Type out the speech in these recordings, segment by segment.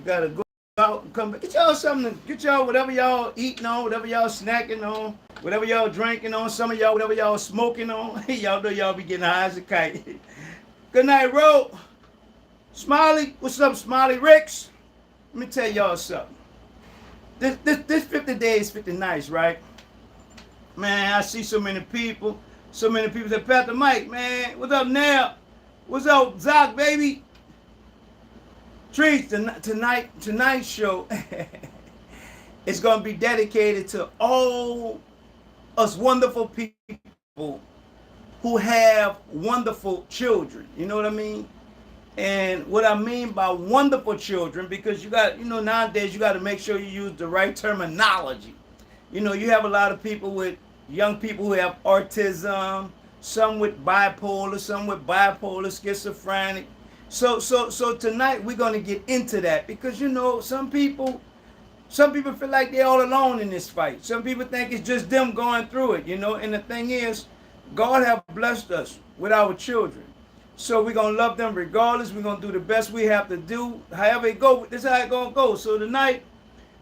gotta go out and come back. Get y'all something. Get y'all whatever y'all eating on, whatever y'all snacking on, whatever y'all drinking on. Some of y'all whatever y'all smoking on. Y'all know y'all be getting high as a kite. Good night, Ro. Smiley, what's up, Smiley Ricks? Let me tell y'all something. This 50 days, 50 nights, right? Man, I see so many people. So many people say, Pastor Mike, man, what's up now? What's up, Zach, baby? Tryy, tonight's show is going to be dedicated to all us wonderful people who have wonderful children. You know what I mean? And what I mean by wonderful children, because you got, nowadays you got to make sure you use the right terminology. You have a lot of people with young people who have autism, some with bipolar, schizophrenic. So tonight we're gonna get into that because some people feel like they're all alone in this fight. Some people think it's just them going through it, And the thing is, God have blessed us with our children. So we're gonna love them regardless. We're gonna do the best we have to do. However it go, this is how it gonna go. So tonight,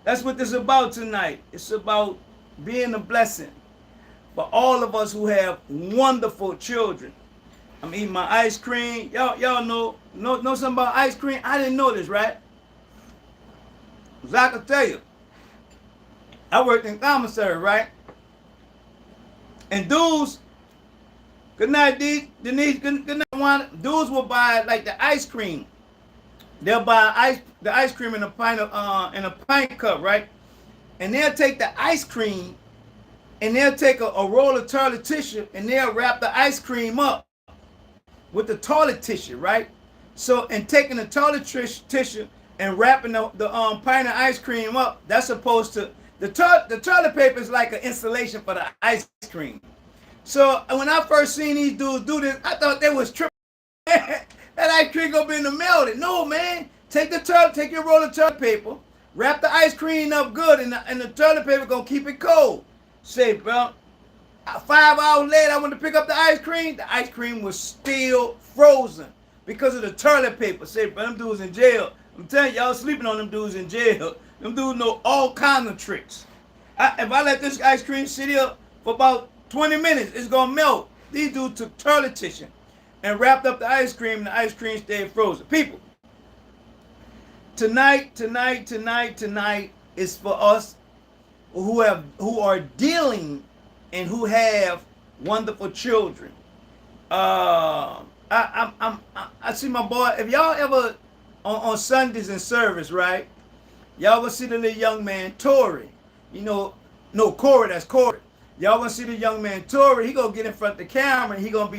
that's what this is about tonight. It's about being a blessing for all of us who have wonderful children. I'm eating my ice cream. Y'all know something about ice cream? I didn't know this, right? Zach will tell you. I worked in commissary, right? And dudes, good night, Denise, good night, Wanda. Dudes will buy like the ice cream. They'll buy the ice cream in a pint cup, right? And they'll take the ice cream and they'll take a roll of toilet tissue and they'll wrap the ice cream up with the toilet tissue, right? So, and taking the toilet tissue and wrapping the pint of ice cream up, that's supposed to, the toilet paper is like an insulation for the ice cream. So, when I first seen these dudes do this, I thought they was tripping. That ice cream gonna be in the melted. No, man. Take your roll of toilet paper, wrap the ice cream up good, and the toilet paper gonna keep it cold. Say, bro, 5 hours later, I went to pick up the ice cream. The ice cream was still frozen because of the toilet paper. Say, bro, them dudes in jail. I'm telling y'all sleeping on them dudes in jail. Them dudes know all kinds of tricks. If I let this ice cream sit here for about 20 minutes, it's going to melt. These dudes took toilet tissue and wrapped up the ice cream, and the ice cream stayed frozen. People, tonight is for us who are dealing and who have wonderful children. I see my boy. If y'all ever on Sundays in service, right? Y'all gonna see the little young man Tryy. No Corey. That's Corey. Y'all gonna see the young man Tryy. He gonna get in front of the camera and he gonna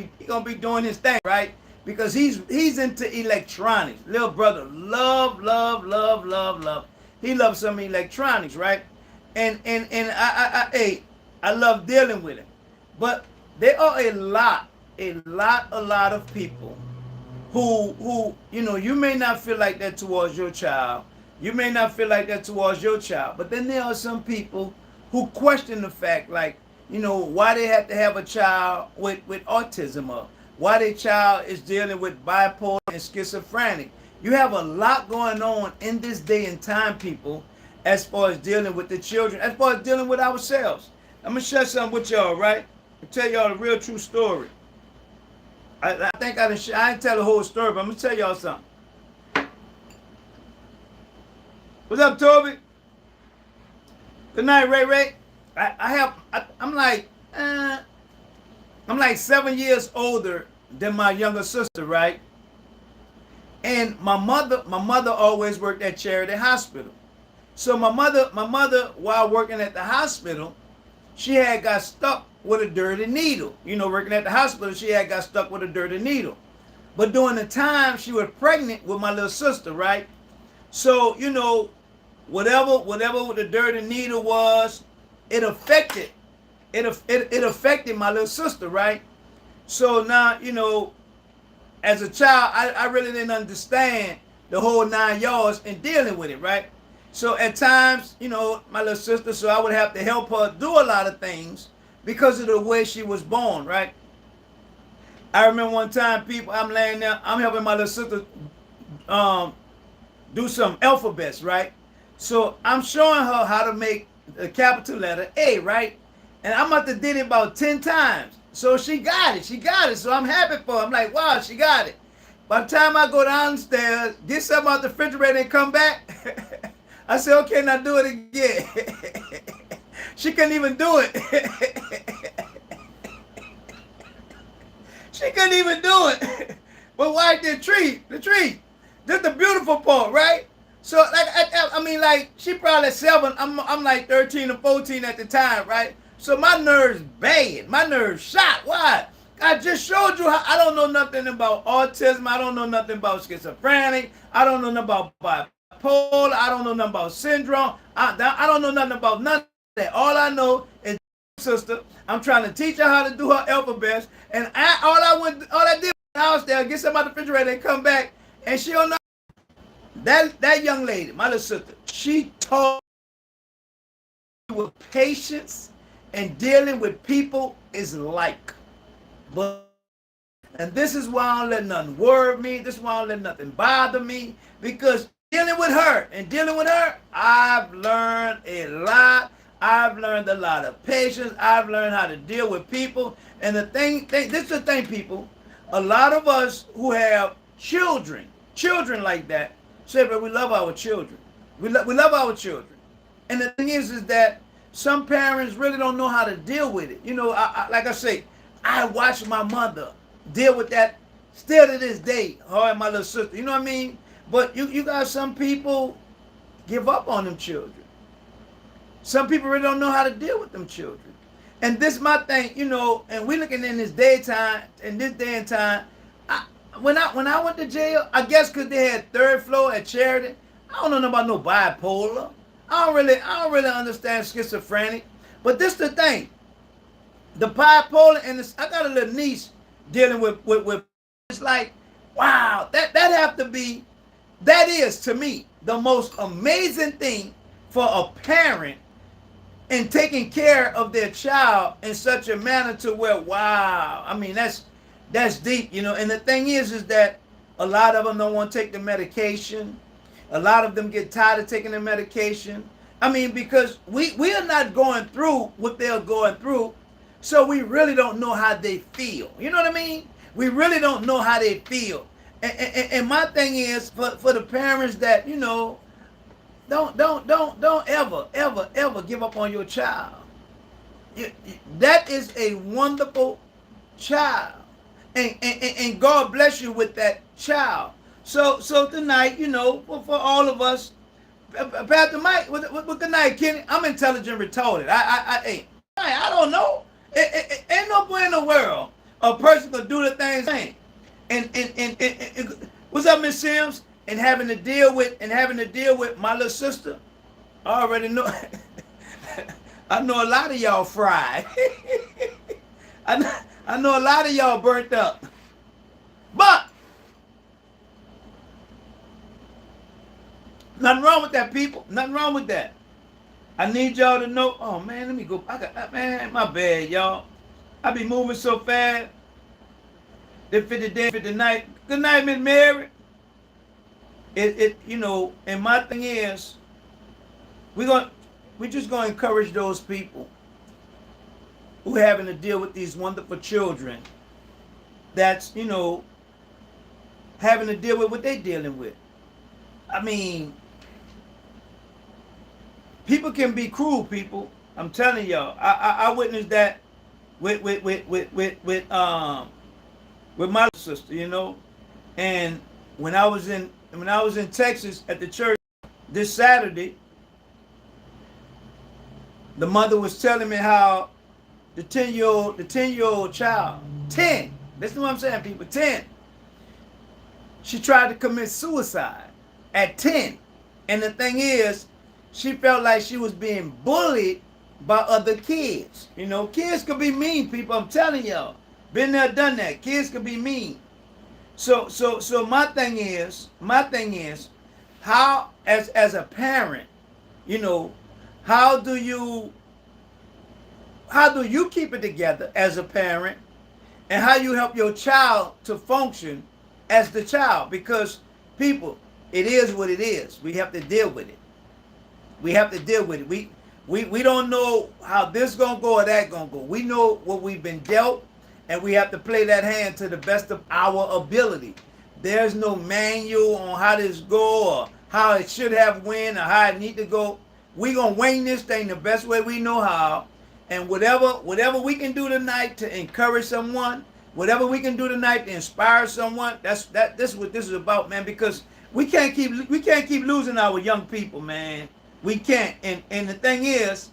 be doing his thing, right? Because he's into electronics. Little brother, love. He loves some electronics, right? And I love dealing with him. But there are a lot of people who you may not feel like that towards your child. You may not feel like that towards your child. But then there are some people who question the fact, like, why they have to have a child with autism, or why their child is dealing with bipolar and schizophrenic. You have a lot going on in this day and time, people, as far as dealing with the children, as far as dealing with ourselves. I'm going to share something with y'all, right? I'll tell y'all a real true story. I think I didn't tell the whole story, but I'm going to tell y'all something. What's up, Toby? Good night, Ray. I'm like 7 years older than my younger sister, right? And my mother always worked at Charity Hospital. So my mother, while working at the hospital, she had got stuck with a dirty needle. Working at the hospital, she had got stuck with a dirty needle. But during the time she was pregnant with my little sister, right? So, whatever the dirty needle was, it affected my little sister, right? So now, as a child, I really didn't understand the whole 9 yards in dealing with it, right? So at times, my little sister, so I would have to help her do a lot of things because of the way she was born, right? I remember one time, people, I'm laying there, I'm helping my little sister do some alphabets, right? So I'm showing her how to make the capital letter A, right? And I must have did it about 10 times. So she got it. She got it. So I'm happy for her. I'm like, wow, she got it. By the time I go downstairs, get something out the refrigerator and come back, I said, okay, now do it again. She couldn't even do it. She couldn't even do it. But why did Tryy? The Tryy. This is the beautiful part, right? So like I mean, like she probably 7. I'm like 13 or 14 at the time, right? So my nerves bad. My nerves shot. Why? I just showed you how I don't know nothing about autism. I don't know nothing about schizophrenic. I don't know nothing about bipolar. I don't know nothing about syndrome. I don't know nothing about none of that. All I know is sister. I'm trying to teach her how to do her alphabets, and all I did was downstairs, get some out the refrigerator, and come back, and she don't know. That young lady, my little sister, she taught me what patience and dealing with people is like. And this is why I don't let nothing worry me. This is why I don't let nothing bother me. Because dealing with her, I've learned a lot. I've learned a lot of patience. I've learned how to deal with people. And this is the thing, people. A lot of us who have children like that, say, but we love our children. We love our children. And the thing is that some parents really don't know how to deal with it. You know, like I say, I watched my mother deal with that still to this day, her and my little sister. You know what I mean? But you got some people give up on them children. Some people really don't know how to deal with them children. And this is my thing, you know, and we looking in this daytime, in this day and time, when I went to jail, I guess because they had 3rd floor at Charity, I don't know nothing about no bipolar. I don't really understand schizophrenic. But this the thing. The bipolar and I got a little niece dealing with it's like, wow, that is to me the most amazing thing for a parent in taking care of their child in such a manner to where, wow, I mean that's deep, you know. And the thing is that a lot of them don't want to take the medication. A lot of them get tired of taking the medication. I mean, because we are not going through what they're going through. So we really don't know how they feel. You know what I mean? We really don't know how they feel. And my thing is for the parents that, you know, don't ever give up on your child. That is a wonderful child. And God bless you with that child. So tonight, you know, for all of us, Pastor Mike, with the night, Kenny, I'm intelligent retarded. I don't know. Ain't no way in the world a person could do the things and what's up, Miss Sims? And having to deal with my little sister. I already know. I know a lot of y'all fried. I know a lot of y'all burnt up. But nothing wrong with that, people. Nothing wrong with that. I need y'all to know. Oh man, let me go. Man, my bad, y'all. I be moving so fast. They fit the day, fit the night. Good night, Miss Mary. You know, and my thing is, we're just gonna encourage those people who having to deal with these wonderful children. That's, you know, having to deal with what they dealing with. I mean, people can be cruel, people. I'm telling y'all. I witnessed that with my sister, you know. And when I was in Texas at the church this Saturday, the mother was telling me how the 10-year-old child, 10, listen to what I'm saying, people, 10, she tried to commit suicide at 10. And the thing is, she felt like she was being bullied by other kids. You know, kids could be mean, people. I'm telling y'all. Been there, done that. Kids could be mean. So my thing is, how as a parent, you know, how do you keep it together as a parent, and how you help your child to function as the child? Because people, It is what it is. We have to deal with it. We have to deal with it. We don't know how this gonna go or that gonna go. We know what we've been dealt, and we have to play that hand to the best of our ability. There's no manual on how this go or how it should have went or how it need to go. We gonna wing this thing the best way we know how, and whatever we can do tonight to encourage someone, whatever we can do tonight to inspire someone, this is what this is about, man. Because we can't keep losing our young people, man. We can't. And the thing is,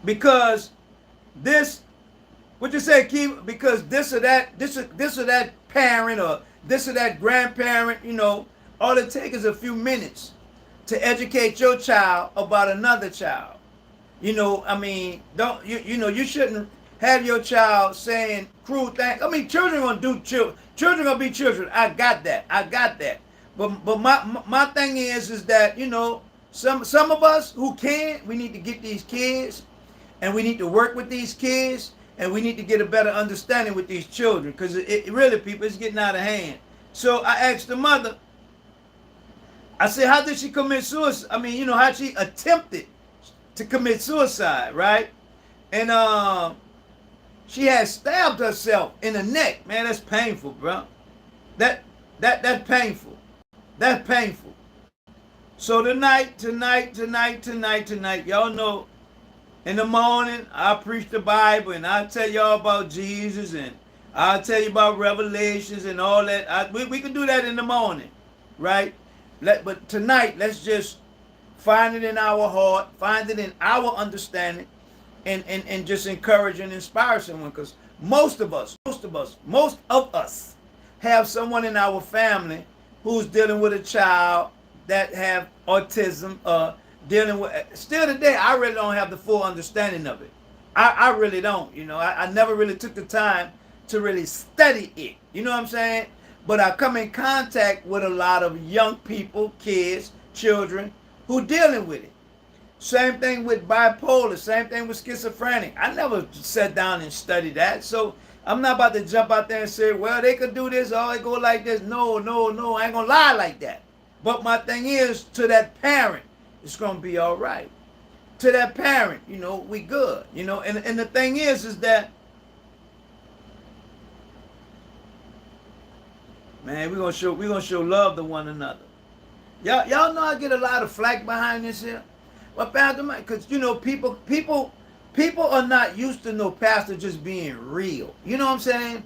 because this, what you say, keep, because this or that parent or this or that grandparent, all it takes is a few minutes to educate your child about another child. I mean, don't you shouldn't have your child saying cruel things. I mean, children gonna do children gonna be children. I got that. But my thing is that some of us who can, we need to get these kids, and we need to work with these kids, and we need to get a better understanding with these children, because it really, people, it's getting out of hand. So I asked the mother, I said, how did she commit suicide? I mean, how she attempted to commit suicide, right? And she had stabbed herself in the neck. Man, that's painful, bro. That's painful. That's painful. So tonight, y'all know, in the morning, I preach the Bible, and I tell y'all about Jesus, and I'll tell you about Revelations and all that. We can do that in the morning, right? But tonight, let's just find it in our heart, find it in our understanding, and just encourage and inspire someone. Because most of us have someone in our family who's dealing with a child that have autism, dealing with. Still today, I really don't have the full understanding of it. I really don't. I never really took the time to really study it. You know what I'm saying? But I come in contact with a lot of young people, kids, children, who dealing with it. Same thing with bipolar, same thing with schizophrenic. I never sat down and studied that. So I'm not about to jump out there and say, well, they could do this, or they go like this. No, I ain't gonna lie like that. But my thing is, to that parent, it's gonna be all right. To that parent, we good. And the thing is that, man, we're gonna show love to one another. Y'all know I get a lot of flack behind this here. But Pastor Mike, because people are not used to no pastor just being real. You know what I'm saying?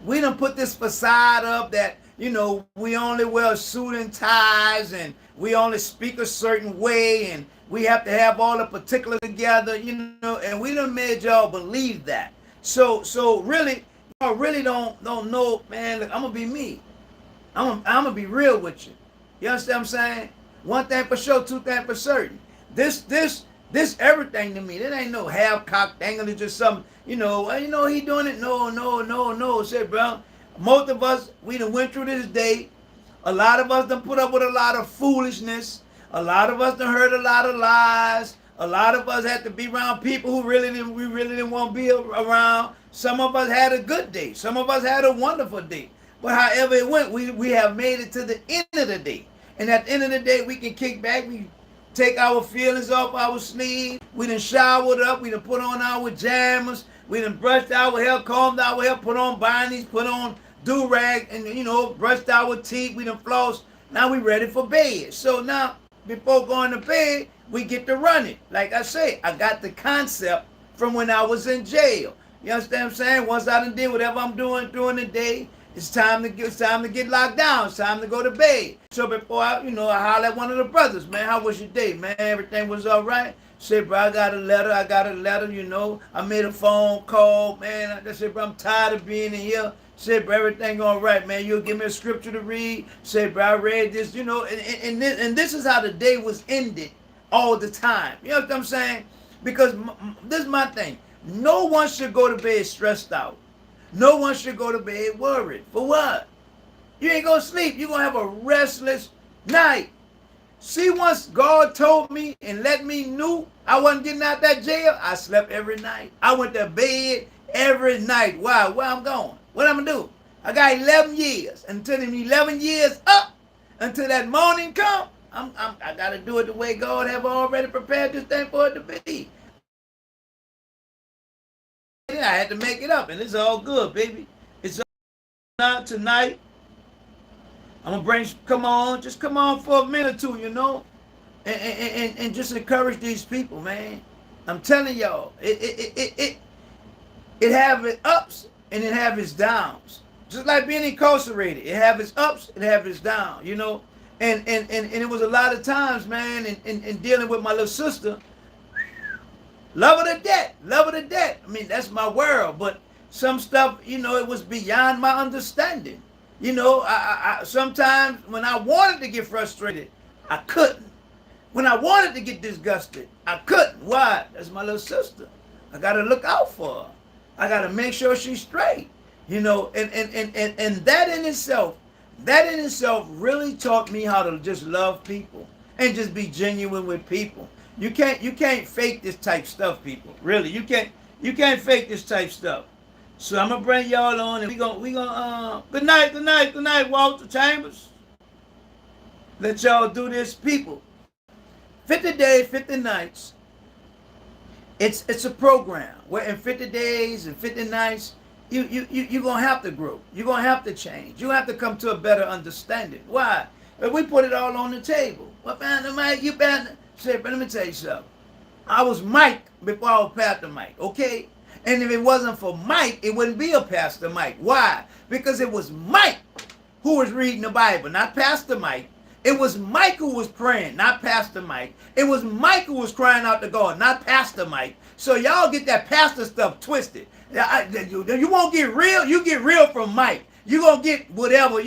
We done put this facade up that, we only wear suit and ties, and we only speak a certain way, and we have to have all the particulars together, and we done made y'all believe that. So really, y'all really don't know, man. Look, I'm gonna be me. I'm gonna be real with you. You understand what I'm saying? One thing for sure, two things for certain. This everything to me. That ain't no half-cocked thing. It's just something, he doing it. No. Say, bro, most of us, we done went through this day. A lot of us done put up with a lot of foolishness. A lot of us done heard a lot of lies. A lot of us had to be around people who we really didn't want to be around. Some of us had a good day. Some of us had a wonderful day. But however it went, we have made it to the end of the day. And at the end of the day, we can kick back. We take our feelings off our sleeve. We done showered up. We done put on our pajamas. We done brushed our hair, combed our hair, put on bindings, put on do-rag, and, brushed our teeth. We done flossed. Now we ready for bed. So now, before going to bed, we get to run it. Like I say, I got the concept from when I was in jail. You understand what I'm saying? Once I done did whatever I'm doing during the day, it's time to get locked down. It's time to go to bed. So before I holler at one of the brothers, man, how was your day, man? Everything was all right? Say, bro, I got a letter. I made a phone call, man. I said, bro, I'm tired of being in here. Say, bro, everything all right, man. You'll give me a scripture to read. Say, bro, I read this, and this is how the day was ended all the time. You know what I'm saying? Because this is my thing. No one should go to bed stressed out. No one should go to bed worried. For what? You ain't gonna sleep. You're gonna have a restless night. See, once God told me and let me knew I wasn't getting out that jail, I slept every night. I went to bed every night. Why? Where I'm going? What I'm gonna do? I got 11 years. Until them 11 years up, until that morning come, I got to do it the way God have already prepared this thing for it to be. I had to make it up, and it's all good, baby. It's all not tonight. I'm going to bring, just come on for a minute or two, you know, and just encourage these people, man. I'm telling y'all, it have its ups and it have its downs. Just like being incarcerated, it have its ups, it have its downs, you know. And it was a lot of times, man, in dealing with my little sister, love her to death. I mean, that's my world, but some stuff, you know, it was beyond my understanding. You know, I sometimes when I wanted to get frustrated, I couldn't. When I wanted to get disgusted, I couldn't. Why? That's my little sister. I got to look out for her. I got to make sure she's straight. You know, and that in itself really taught me how to just love people and just be genuine with people. You can't fake this type stuff, people. Really, you can't fake this type stuff. So I'm gonna bring y'all on, and we gonna good night, Walter Chambers. Let y'all do this, people. 50 days, 50 nights. It's a program where in 50 days and 50 nights, you're gonna have to grow. You're gonna have to change. You have to come to a better understanding. Why? But we put it all on the table. What Pastor Mike? You Pastor? Say, but let me tell you something. I was Mike before I was Pastor Mike. Okay. And if it wasn't for Mike, it wouldn't be a Pastor Mike. Why? Because it was Mike who was reading the Bible, not Pastor Mike. It was Mike who was praying, not Pastor Mike. It was Mike who was crying out to God, not Pastor Mike. So y'all get that pastor stuff twisted. You won't get real. You get real from Mike. You gonna get whatever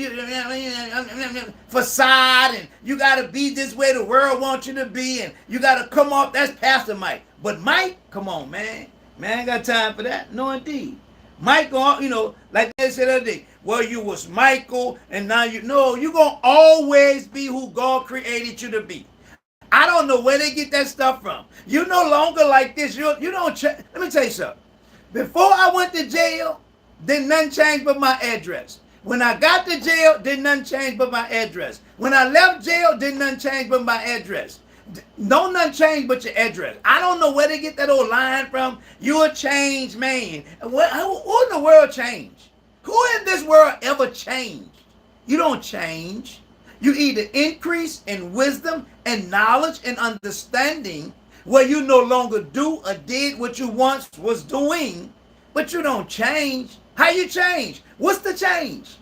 facade, and you gotta be this way the world wants you to be, and you gotta come off. That's Pastor Mike. But Mike, come on, man. Man, I ain't got time for that. No, indeed. Mike, you know, like they said the other day, well, you was Michael, and now you know you're going to always be who God created you to be. I don't know where they get that stuff from. You no longer like this. You don't Let me tell you something. Before I went to jail, didn't nothing change but my address. When I got to jail, didn't nothing change but my address. When I left jail, didn't nothing change but my address. No, nothing changed but your address. I don't know where they get that old line from. You're a changed man. Who in the world changed? Who in this world ever changed? You don't change. You either increase in wisdom and knowledge and understanding where you no longer do or did what you once was doing, but you don't change. How you change? What's the change?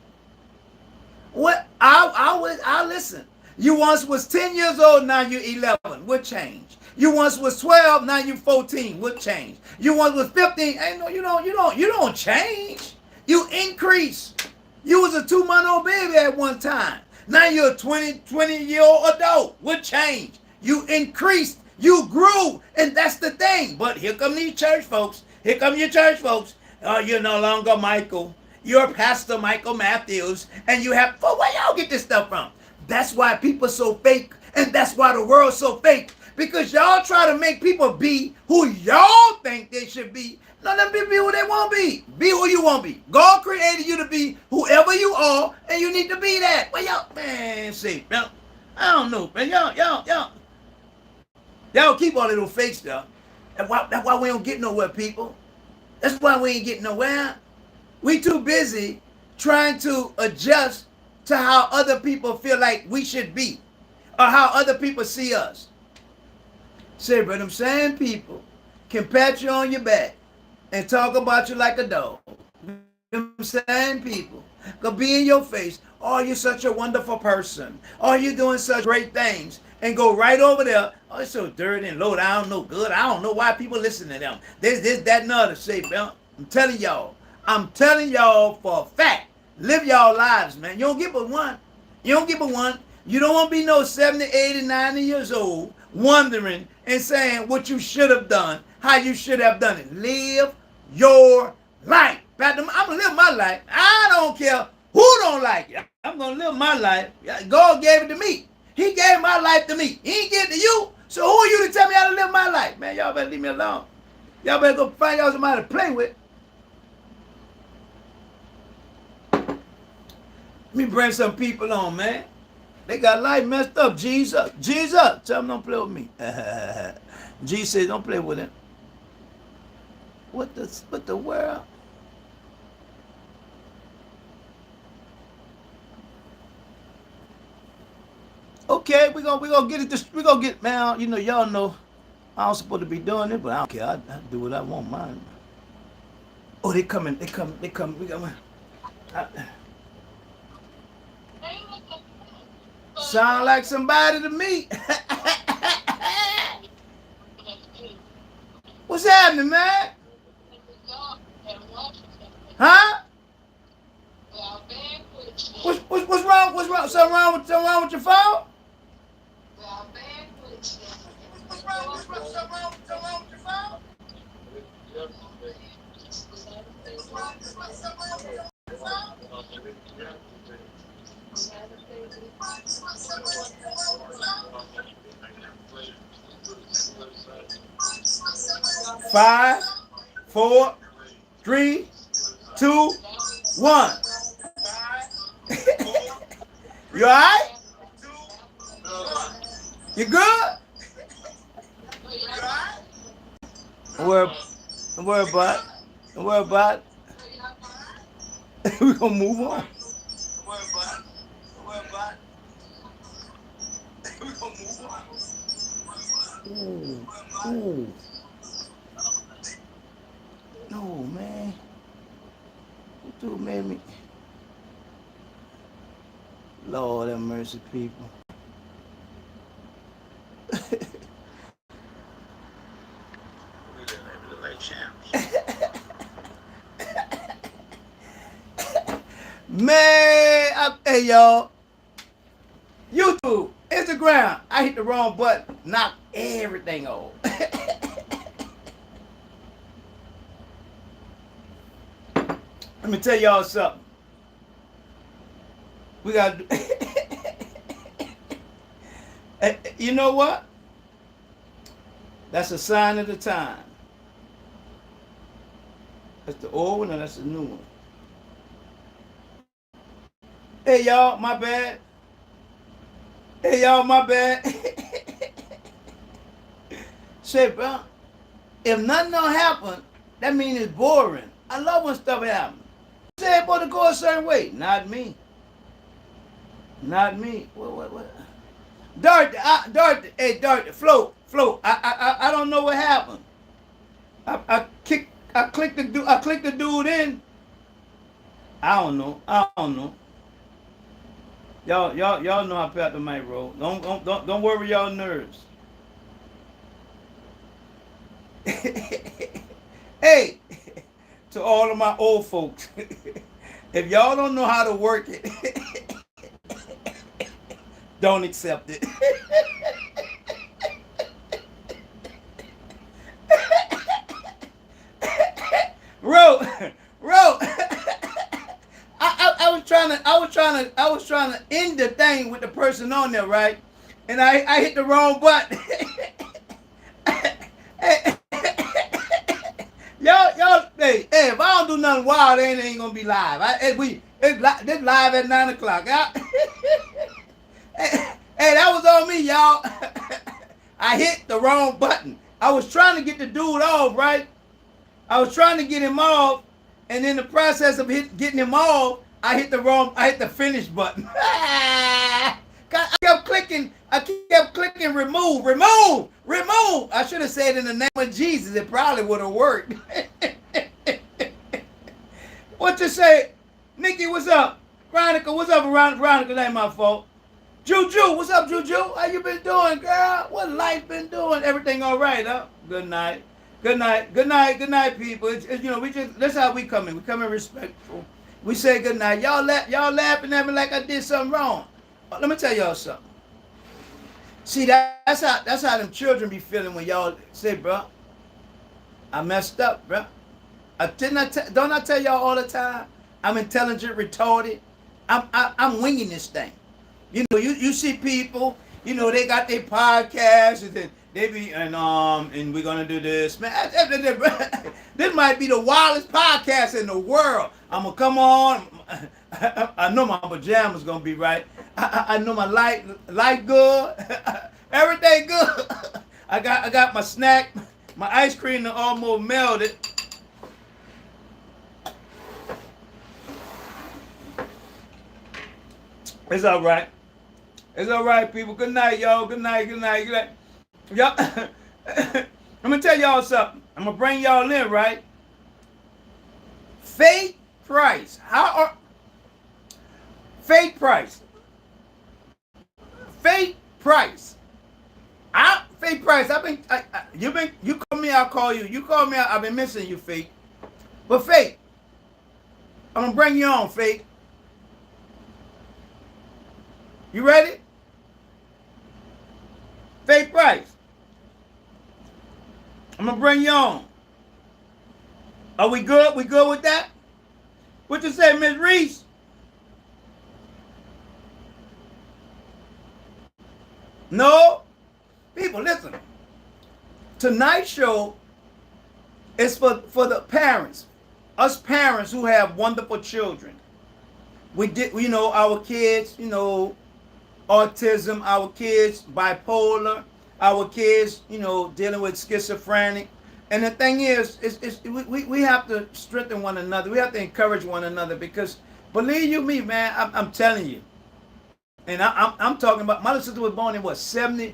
What? I listen. You once was 10 years old, now you're 11. What change? You once was 12, now you're 14. What change? You once was 15. Ain't no, you don't change. You increase. You was a 2-month-old baby at one time. Now you're a 20-year-old adult. What change? You increased. You grew. And that's the thing. But here come these church folks. Here come your church folks. Oh, you're no longer Michael. You're Pastor Michael Matthews. And you have, where y'all get this stuff from? That's why people so fake, and that's why the world's so fake. Because y'all try to make people be who y'all think they should be. Let them be who they want to be. Be who you want to be. God created you to be whoever you are, and you need to be that. Well, y'all, man, see, I don't know, man. Y'all keep all that little fake stuff. That's why we don't get nowhere, people. That's why we ain't getting nowhere. We too busy trying to adjust to how other people feel like we should be, or how other people see us. Say, but them same people can pat you on your back and talk about you like a dog. Them same people can be in your face. Oh, you're such a wonderful person. Oh, you're doing such great things. And go right over there. Oh, it's so dirty and low down, no good. I don't know why people listen to them. This, that, and other. Say, I'm telling y'all for a fact. Live y'all lives, man. You don't get but one. You don't get but one. You don't want to be no 70, 80, 90 years old wondering and saying what you should have done, how you should have done it. Live your life. I'm going to live my life. I don't care who don't like it. I'm going to live my life. God gave it to me. He gave my life to me. He ain't give it to you. So who are you to tell me how to live my life? Man, y'all better leave me alone. Y'all better go find y'all somebody to play with. Let me bring some people on, man. They got life messed up. Jesus. Jesus. Tell them don't play with me. Jesus says don't play with him. What the world? Okay, we gonna get it. We gonna get, man. You know, y'all know I don't supposed to be doing it, but I don't care. I do what I want, mine. Oh, they coming. They coming. They coming. We got one. Sound like somebody to me. What's happening, man? Huh? What's wrong? What's wrong? Something wrong with your phone? What's wrong? Something wrong with your phone? 5, 4, 3, 2, 1. You alright? You good? Don't worry about it. Don't worry about it. We're gonna move on. Don't worry about it. Don't worry about it. We're gonna move on. Ooh. No, man. What dude made me? Lord have mercy, people. Man, hey y'all. YouTube, Instagram, I hit the wrong button, knock everything off. Let me tell y'all something. We got you know what? That's a sign of the time. That's the old one and that's the new one. Hey y'all, my bad. Hey y'all, my bad. Say, bro, if nothing don't happen, that means it's boring. I love when stuff happens. Say it's supposed to go a certain way. Not me. Not me. What? Dorothy, hey Dorothy, float. I don't know what happened. I clicked the dude in. I don't know. Y'all know I pat the mic roll. Don't worry y'all nerves. Hey, to all of my old folks, if y'all don't know how to work it, don't accept it. Ro, I was trying to end the thing with the person on there, right? And I hit the wrong button. Y'all, hey, if I don't do nothing wild, it ain't gonna be live. This live at 9 o'clock. Hey, that was on me, y'all. I hit the wrong button. I was trying to get the dude off, right? I was trying to get him off, and in the process of getting him off, I hit the finish button. I kept clicking remove. I should have said in the name of Jesus, it probably would have worked. What you say? Nikki, what's up? Veronica, what's up? Veronica, that ain't my fault. Juju, what's up, Juju? How you been doing, girl? What life been doing? Everything all right, huh? Good night, people. It's you know, that's how we come in. We come in respectful. We say good night. Y'all laughing at me like I did something wrong. Let me tell y'all something. See, that's how them children be feeling when y'all say, bro, I messed up, bro. Don't I tell y'all all the time? I'm intelligent, retarded. I'm winging this thing. You know, you see people, you know, they got their podcasts and then they be and we're gonna do this, man. This might be the wildest podcast in the world. I'm gonna come on. I know my pajamas gonna be right. I know my light good. Everything good. I got my snack. My ice cream that almost melted. It's all right. It's all right, people. Good night, y'all. Good night. Good night. Good night. Y'all. I'm gonna tell y'all something. I'm gonna bring y'all in, right? Faith price. Faith price. Faith price. Faith price. You call me, I'll call you. You call me, I've been missing you, Faith. But Faith, I'm gonna bring you on, Faith. You ready? Faith price. I'm gonna bring you on. Are we good? We good with that? What you say, Miss Reese? No? People, listen. Tonight's show is for the parents. Us parents who have wonderful children. Our kids, autism, our kids, bipolar, our kids, dealing with schizophrenic. And the thing is we have to strengthen one another. We have to encourage one another because, believe you me, man, I'm telling you. And I'm talking about, my little sister was born in what, 73.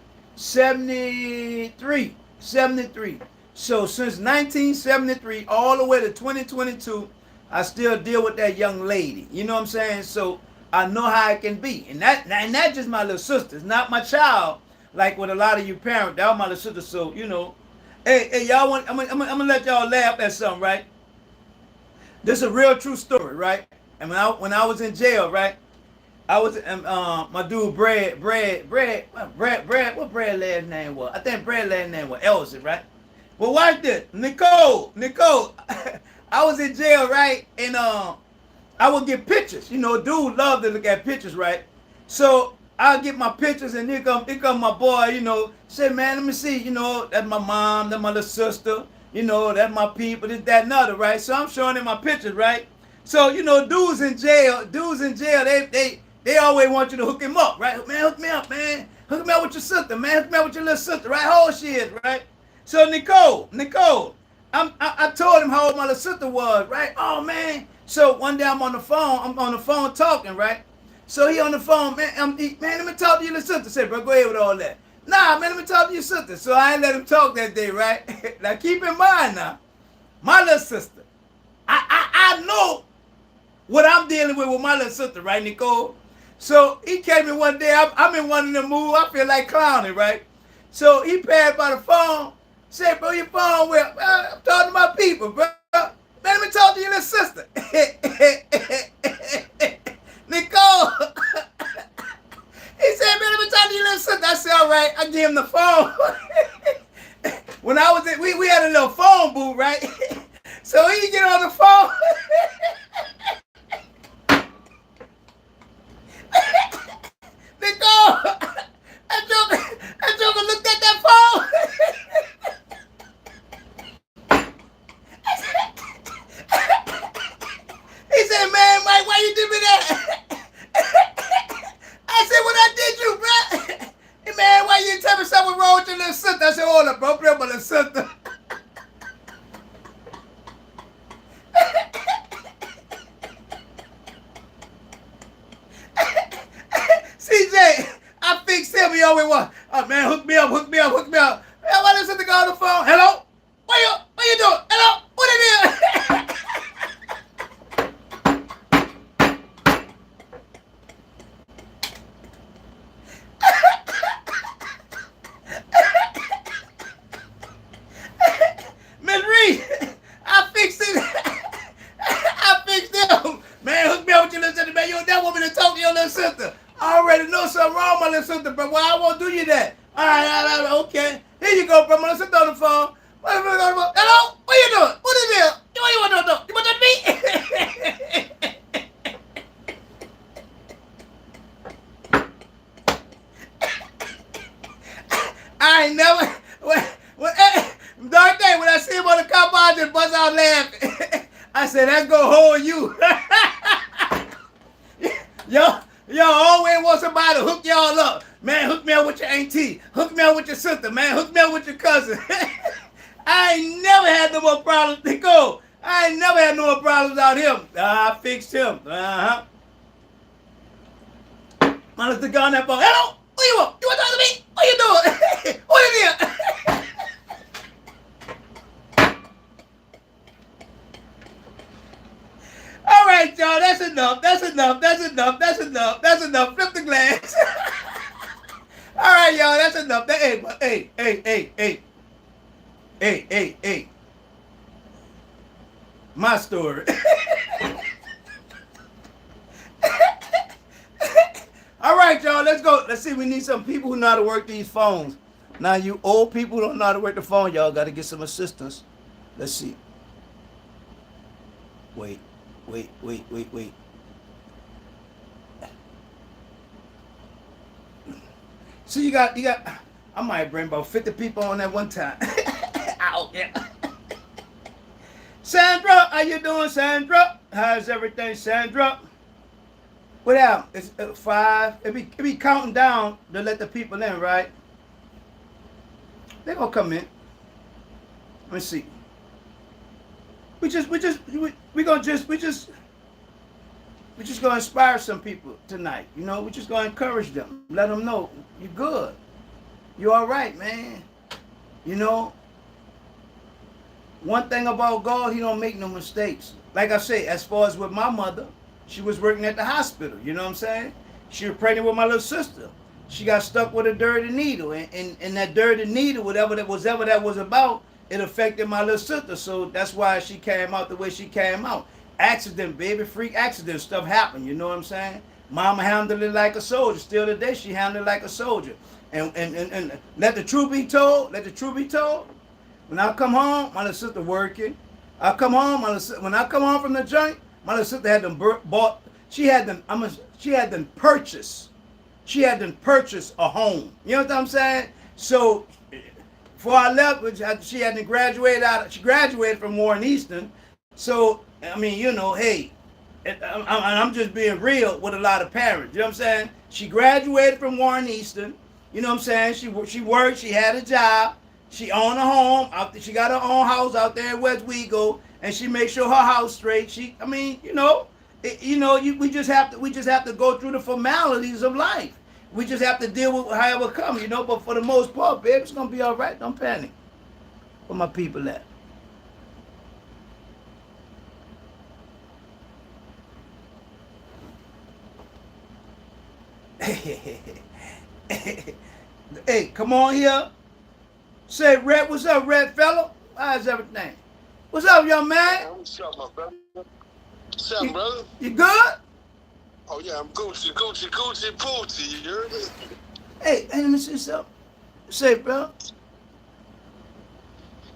So since 1973 all the way to 2022, I still deal with that young lady. You know what I'm saying? So I know how it can be. And that's just my little sister. It's not my child, like with a lot of you parents. That was my little sister. So, Hey, y'all I'm gonna let y'all laugh at something, right? This is a real true story, right? And when I was in jail, right? I was my dude Brad, what Brad last name was? I think Brad last name was Elsie, right? Well, watch this. Nicole. I was in jail, right? And I would get pictures. Dude loved to look at pictures, right? So I'll get my pictures, and here come my boy, say, man, let me see, that's my mom, that's my little sister, that's my people, this, that, and other, right? So I'm showing him my pictures, right? So, dudes in jail, they always want you to hook him up, right? Man, hook me up, man. Hook me up with your sister, man. Hook me up with your little sister, right? How old she is, right? So Nicole, I told him how old my little sister was, right? Oh, man. So one day I'm on the phone talking, right? So he on the phone, man, let me talk to your little sister. Say, bro, go ahead with all that. Nah, man, let me talk to your sister. So I ain't let him talk that day, right? Now keep in mind now, my little sister, I know what I'm dealing with my little sister, right, Nicole? So he came in one day, I'm in one of the mood, I feel like clowning, right? So he passed by the phone, said, bro, your phone well, I'm talking to my people, bro. Man, let me talk to your little sister. Nicole. He said, man, let me talk to your little sister. I said, all right, I give him the phone. When I was in, we had a little phone booth, right? So he get on the phone. Nicole, that joker looked at that phone. He said, man, Mike, why you did me that? I said, what I did you, bro? Hey, man, why you tell me something wrong with your little sister? I said, hold up, bro, play my little sister. CJ, I fixed him. He always was. Oh, man, hook me up. Man, why does sister go on the phone? Hello? What you doing? Hello? What it is? Miss Reed, I fixed it. I fixed him. Man, hook me up with your little sister, man. You don't want me to talk to your little sister. I already know something wrong with my little sister, bro. Well, I won't do you that. All right, okay. Here you go, bro. My little sister on the phone. Hello? What you doing? What is it? What you want to do? You want to me? I ain't never. Dark day when I see him on the cop, I just bust out laughing. I said, that's gonna hold you. Y'all always want somebody to hook y'all up. Man, hook me up with your auntie. Hook me up with your sister, man. Hook me up with your cousin. I ain't never had no more problems to go. I ain't never had no more problems out him. I fixed him. Uh-huh. Man, let's go on that phone. Hello? Who you want? You want to talk to me? What you doing? What is it? All right, y'all. That's enough. That's enough. That's enough. That's enough. That's enough. Flip the glass. All right, y'all. That's enough. Hey. My story. All right, y'all. Let's go. Let's see. We need some people who know how to work these phones. Now, you old people who don't know how to work the phone, y'all got to get some assistance. Let's see. Wait. See, you got. I might bring about 50 people on at one time. Ow, yeah. Sandra, how you doing, Sandra? How's everything, Sandra? What happened? It's 5. It be counting down to let the people in, right? They gonna come in. Let me see. We just gonna inspire some people tonight. You know, we just gonna encourage them. Let them know you're good. You're all right, man. You know, one thing about God, he don't make no mistakes. Like I say, as far as with my mother, she was working at the hospital. You know what I'm saying? She was pregnant with my little sister. She got stuck with a dirty needle, and that dirty needle, whatever that was about, it affected my little sister. So that's why she came out the way she came out. Accident, baby, freak accident, stuff happened. You know what I'm saying? Mama handled it like a soldier. Still today, she handled it like a soldier. And let the truth be told. When I come home, my little sister working. I come home, when I come home from the joint, my little sister had them bought. She had them purchase a home. You know what I'm saying? So before I left, she hadn't graduated She graduated from Warren Easton. So I mean, you know, hey, I'm just being real with a lot of parents. You know what I'm saying? She graduated from Warren Easton. You know what I'm saying? She worked. She had a job. She owned a home. She got her own house out there in West Wego, and she made sure her house straight. We just have to go through the formalities of life. We just have to deal with however it comes, you know. But for the most part, babe, it's gonna be all right. Don't panic. Where my people at? Hey, come on here. Say, Red, what's up, Red fella? How's everything? What's up, young man? What's up, my brother? What's up, brother? You good? Oh, yeah, I'm Gucci, Poochie, you heard me? Hey, let me see something. Say, bro.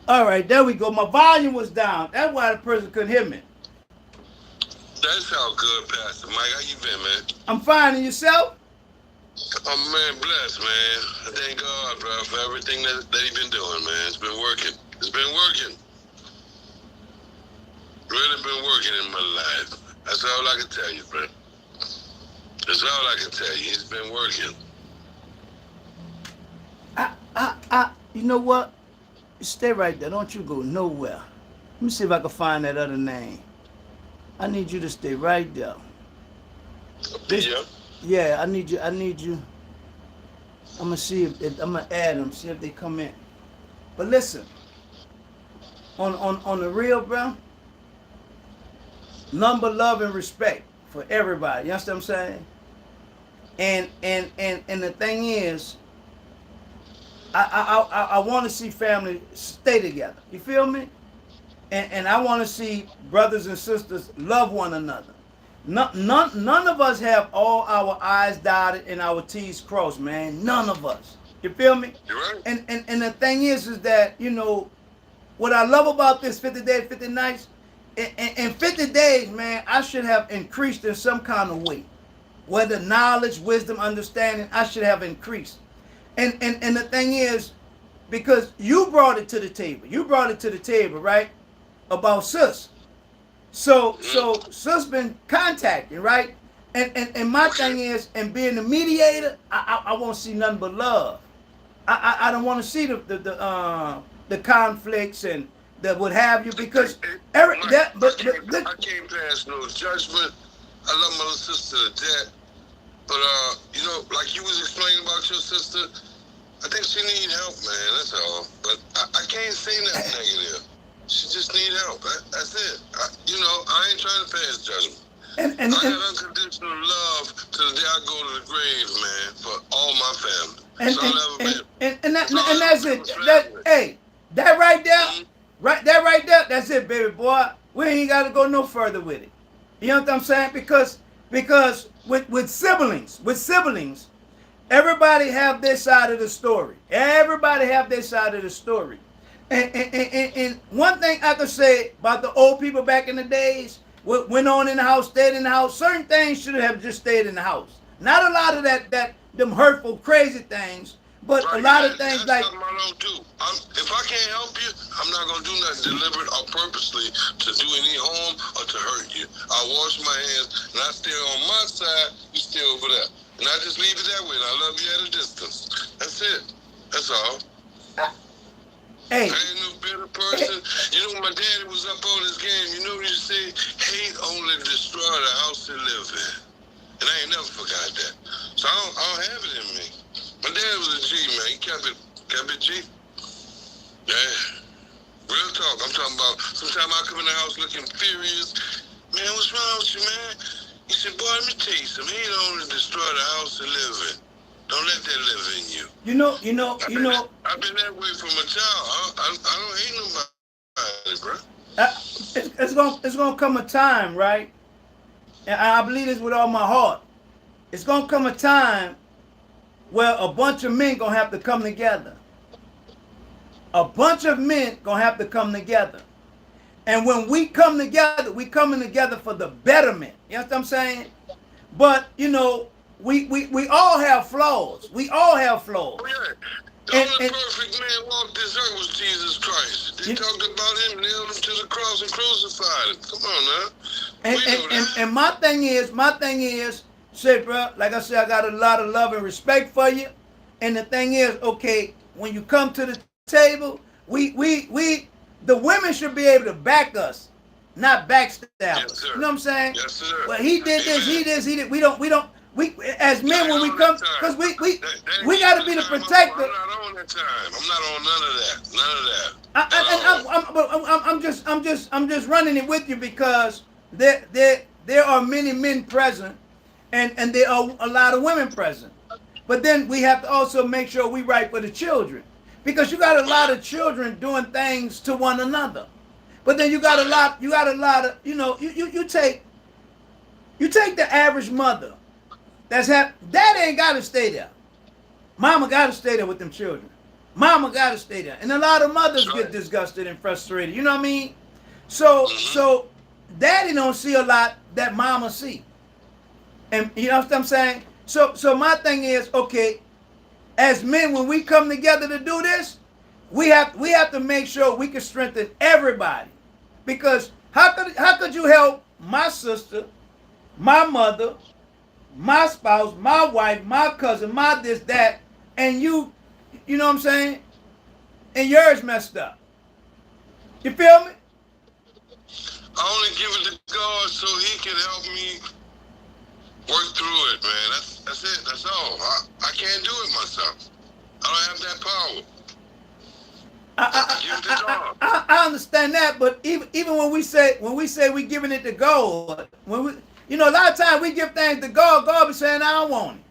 All right, there we go. My volume was down. That's why the person couldn't hear me. That's all good, Pastor Mike. How you been, man? I'm fine. And yourself? Oh, man, blessed, man. I thank God, bro, for everything that he's been doing, man. It's been working. Really been working in my life. That's all I can tell you, bro. That's all I can tell you. It's been working. You know what? Stay right there. Don't you go nowhere. Let me see if I can find that other name. I need you to stay right there. Yeah, I need you. I'm gonna see if I'm gonna add them. See if they come in. But listen, on the real, bro. Number, love, and respect for everybody. You understand what I'm saying? And the thing is, I want to see family stay together. You feel me? And I want to see brothers and sisters love one another. None of us have all our I's dotted and our T's crossed, man. None of us. You feel me? You're right. And the thing is that, you know, what I love about this 50 days, 50 nights, in 50 days, man, I should have increased in some kind of way. Whether knowledge, wisdom, understanding, I should have increased. And the thing is, because you brought it to the table. You brought it to the table, right? About sis. So sis been contacting, right? And my thing is, and being the mediator, I won't see nothing but love. I don't want to see the conflicts and the what have you, because every that I can't pass no judgment. I love my little sister to death, but you know, like you was explaining about your sister, I think she need help, man. That's all. But I can't say nothing negative. She just need help. That's it. You know, I ain't trying to pass judgment. I got unconditional love to the day I go to the grave, man, for all my family. And that's it. Hey, that right there, right there, that's it, baby boy. We ain't got to go no further with it. You know what I'm saying? Because with siblings, everybody have their side of the story. Everybody have their side of the story. And one thing I could say about the old people back in the days, what went on in the house, stayed in the house. Certain things should have just stayed in the house. Not a lot of them hurtful, crazy things, but a lot of things like. That's something I don't do. If I can't help you, I'm not gonna do nothing deliberate or purposely to do any harm or to hurt you. I wash my hands and I stay on my side. You stay over there, and I just leave it that way. And I love you at a distance. That's it. That's all. Hey. I ain't no better person. You know, when my daddy was up on his game, you know what he say? Hate only destroy the house they live in. And I ain't never forgot that. So I don't have it in me. My dad was a G, man. He kept it G. Yeah. Real talk. I'm talking about, sometimes I come in the house looking furious. Man, what's wrong with you, man? He said, boy, let me tell you something. Hate only destroy the house they live in. Don't let that live in you. You know. I've been that way from a child. I don't hate nobody, bro. It's gonna come a time, right? And I believe this with all my heart. It's gonna come a time where a bunch of men gonna have to come together. A bunch of men gonna have to come together. And when we come together, we coming together for the betterment. You know what I'm saying? But you know. We all have flaws. We all have flaws. Oh, yeah. The only perfect man walked this earth was Jesus Christ. They talked about him, nailed him to the cross and crucified him. Come on now. And my thing is, say, bro, like I said, I got a lot of love and respect for you. And the thing is, okay, when you come to the table, we the women should be able to back us, not backstab us. You know what I'm saying? Yes, sir. Well, he did this, he did. We don't. We as men when we come, because we got to be the protector. I'm not on that time. I'm not on none of that. I'm just running it with you because there are many men present, and there are a lot of women present. But then we have to also make sure we right for the children, because you got a lot of children doing things to one another. But then you got a lot of you take the average mother. Dad ain't got to stay there. Mama got to stay there with them children. Mama got to stay there. And a lot of mothers get disgusted and frustrated. You know what I mean? So daddy don't see a lot that mama see. And you know what I'm saying? So my thing is, okay, as men, when we come together to do this, we have to make sure we can strengthen everybody. Because how could you help my sister, my mother, my spouse, my wife, my cousin, my this, that, and you know what I'm saying? And yours messed up. You feel me? I only give it to God so he can help me work through it, man. That's it. That's all. I can't do it myself. I don't have that power. I understand that, but even when we say we giving it to God, when we, you know, a lot of times we give things to God. God be saying, I don't want it.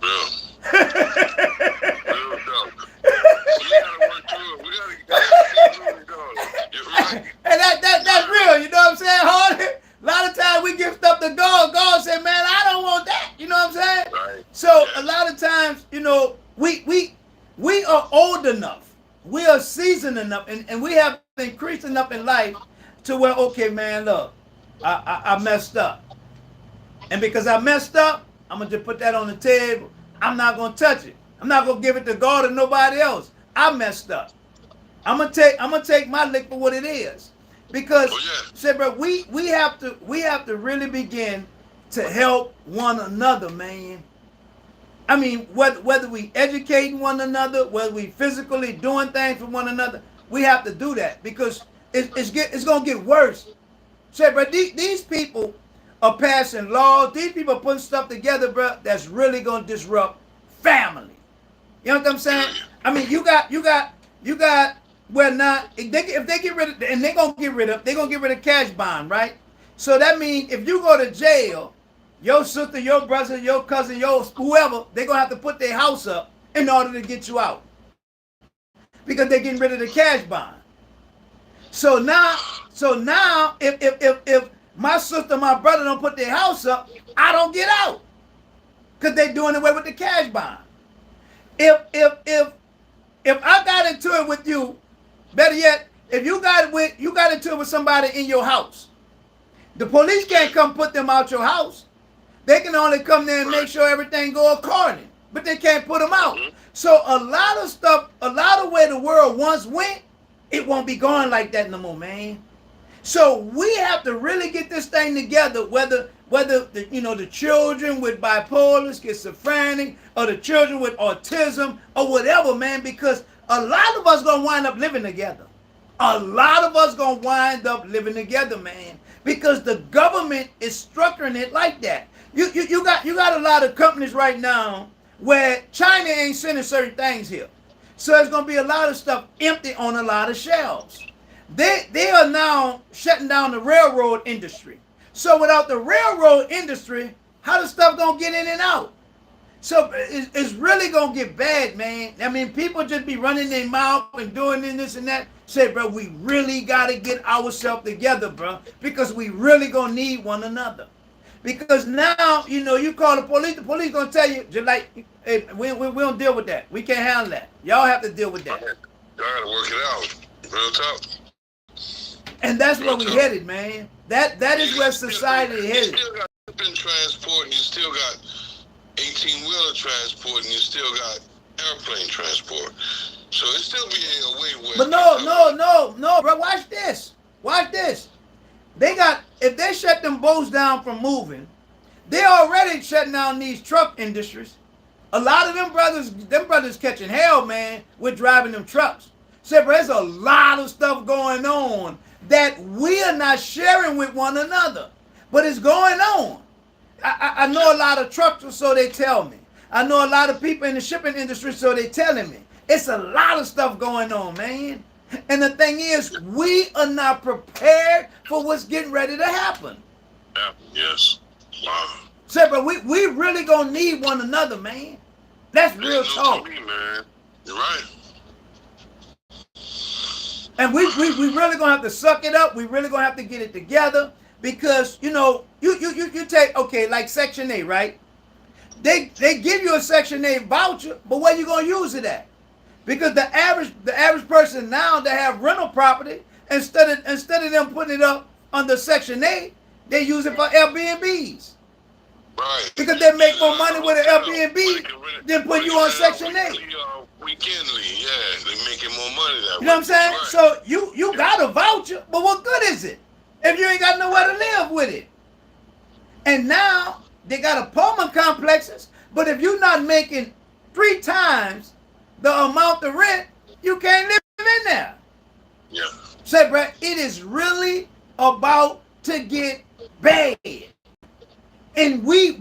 Yeah. Real talk. We gotta work through it. We gotta see through it. You're right. And that's real. You know what I'm saying, Hardy? A lot of times we give stuff to God. God said, man, I don't want that. You know what I'm saying? Right. So a lot of times, you know, we are old enough. We are seasoned enough, and we have increased enough in life to where, okay, man, look, I messed up. And because I messed up, I'm going to just put that on the table. I'm not going to touch it. I'm not going to give it to God or nobody else. I messed up. I'm going to take my lick for what it is. Because, say, bro, we have to really begin to help one another, man. I mean, whether we educating one another, whether we physically doing things for one another, we have to do that because it's gonna get worse. Say, bro, these people are passing laws. These people are putting stuff together, bro, that's really gonna disrupt family. You know what I'm saying? I mean, you got. Well, now if they get rid of, and they're gonna get rid of cash bond, right? So that means if you go to jail, your sister, your brother, your cousin, your whoever, they're gonna have to put their house up in order to get you out because they're getting rid of the cash bond. So now, if my sister, my brother don't put their house up, I don't get out because they're doing away with the cash bond. If I got into it with you, better yet, if you got into it with somebody in your house, the police can't come put them out your house. They can only come there and make sure everything go according, but they can't put them out. So a lot of stuff, a lot of where the world once went, it won't be going like that no more, man. So we have to really get this thing together, whether the children with bipolar, schizophrenic, or the children with autism, or whatever, man, because a lot of us gonna wind up living together. A lot of us gonna wind up living together, man, because the government is structuring it like that. You got a lot of companies right now where China ain't sending certain things here. So there's going to be a lot of stuff empty on a lot of shelves. They are now shutting down the railroad industry. So without the railroad industry, how the stuff going to get in and out? So it's really going to get bad, man. I mean, people just be running their mouth and doing this and that. Say, bro, we really got to get ourselves together, bro, because we really going to need one another. Because now, you call the police going to tell you, just like, hey, we don't deal with that. We can't handle that. Y'all have to deal with that. Y'all got to work it out. Real talk. And that's where we headed, man. That is where society is headed. You still got shipping transport, and you still got 18-wheeler transport, and you still got airplane transport. So it still be a way where... But no, bro. Watch this. If they shut them boats down from moving, they already shutting down these truck industries. A lot of them brothers catching hell, man, with driving them trucks. So there's a lot of stuff going on that we are not sharing with one another, but it's going on. I know a lot of truckers, so they tell me. I know a lot of people in the shipping industry, so they telling me. It's a lot of stuff going on, man. And the thing is, we are not prepared for what's getting ready to happen. Yeah, yes. Wow. So, but we really gonna need one another, man. That's real talk. Me, man. You're right. And we really gonna have to suck it up. We really gonna have to get it together because you take, okay, like Section 8, right? They give you a Section 8 voucher, but where you gonna use it at? Because the average person now that have rental property, instead of them putting it up under Section 8, they use it for Airbnbs. Right. Because they make more money with an Airbnb than putting you on Section 8. Weekendly, yeah, they making more money that way. You know what I'm saying? Right. So you got a voucher, but what good is it if you ain't got nowhere to live with it? And now they got apartment complexes, but if you're not making 3 times the amount of rent, you can't live in there. Yeah. Say, bro, it is really about to get bad. And we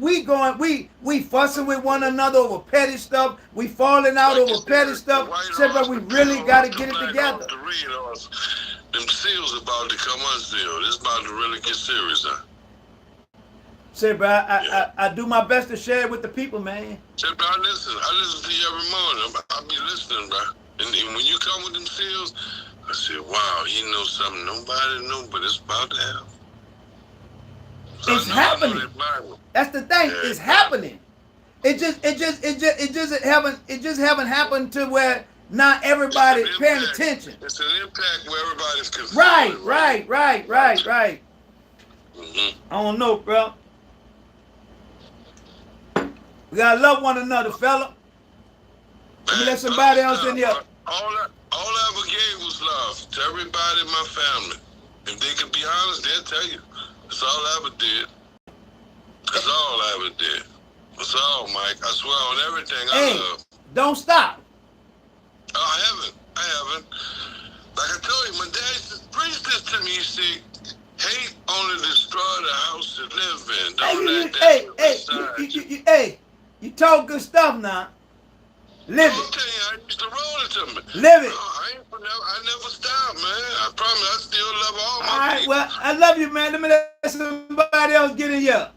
fussing with one another over petty stuff. We falling out over petty stuff. Say, bro, we really got to get it together. Them seals about to come unsealed. It's about to really get serious, huh? Say, bro, I do my best to share it with the people, man. Say, bro, I listen to you every morning. I be listening, bro. And when you come with them seals, I say, wow, you know something nobody knew, but it's about to happen. So it's happening. That's the thing. Yeah, it's happening. It just haven't happened to where not everybody's paying attention. It's an impact where everybody's confused. Right. Mm-hmm. I don't know, bro. We gotta love one another, fella. Let me let somebody else in here. All I ever gave was love to everybody in my family. If they could be honest, they'll tell you. That's all I ever did. That's all I ever did. That's all, Mike. I swear on everything I Hey, love. don't stop. Oh, I haven't. Like I told you, my dad used to preach this to me. He said, hate only destroy the house you live in. Don't let that reside you. Hey, you talk good stuff now. Live I'm it. telling you, I used to roll it to me. Live it. I never stopped, man. I promise I still love all my All right, people. well, I love you, man. Let me let somebody else get in here.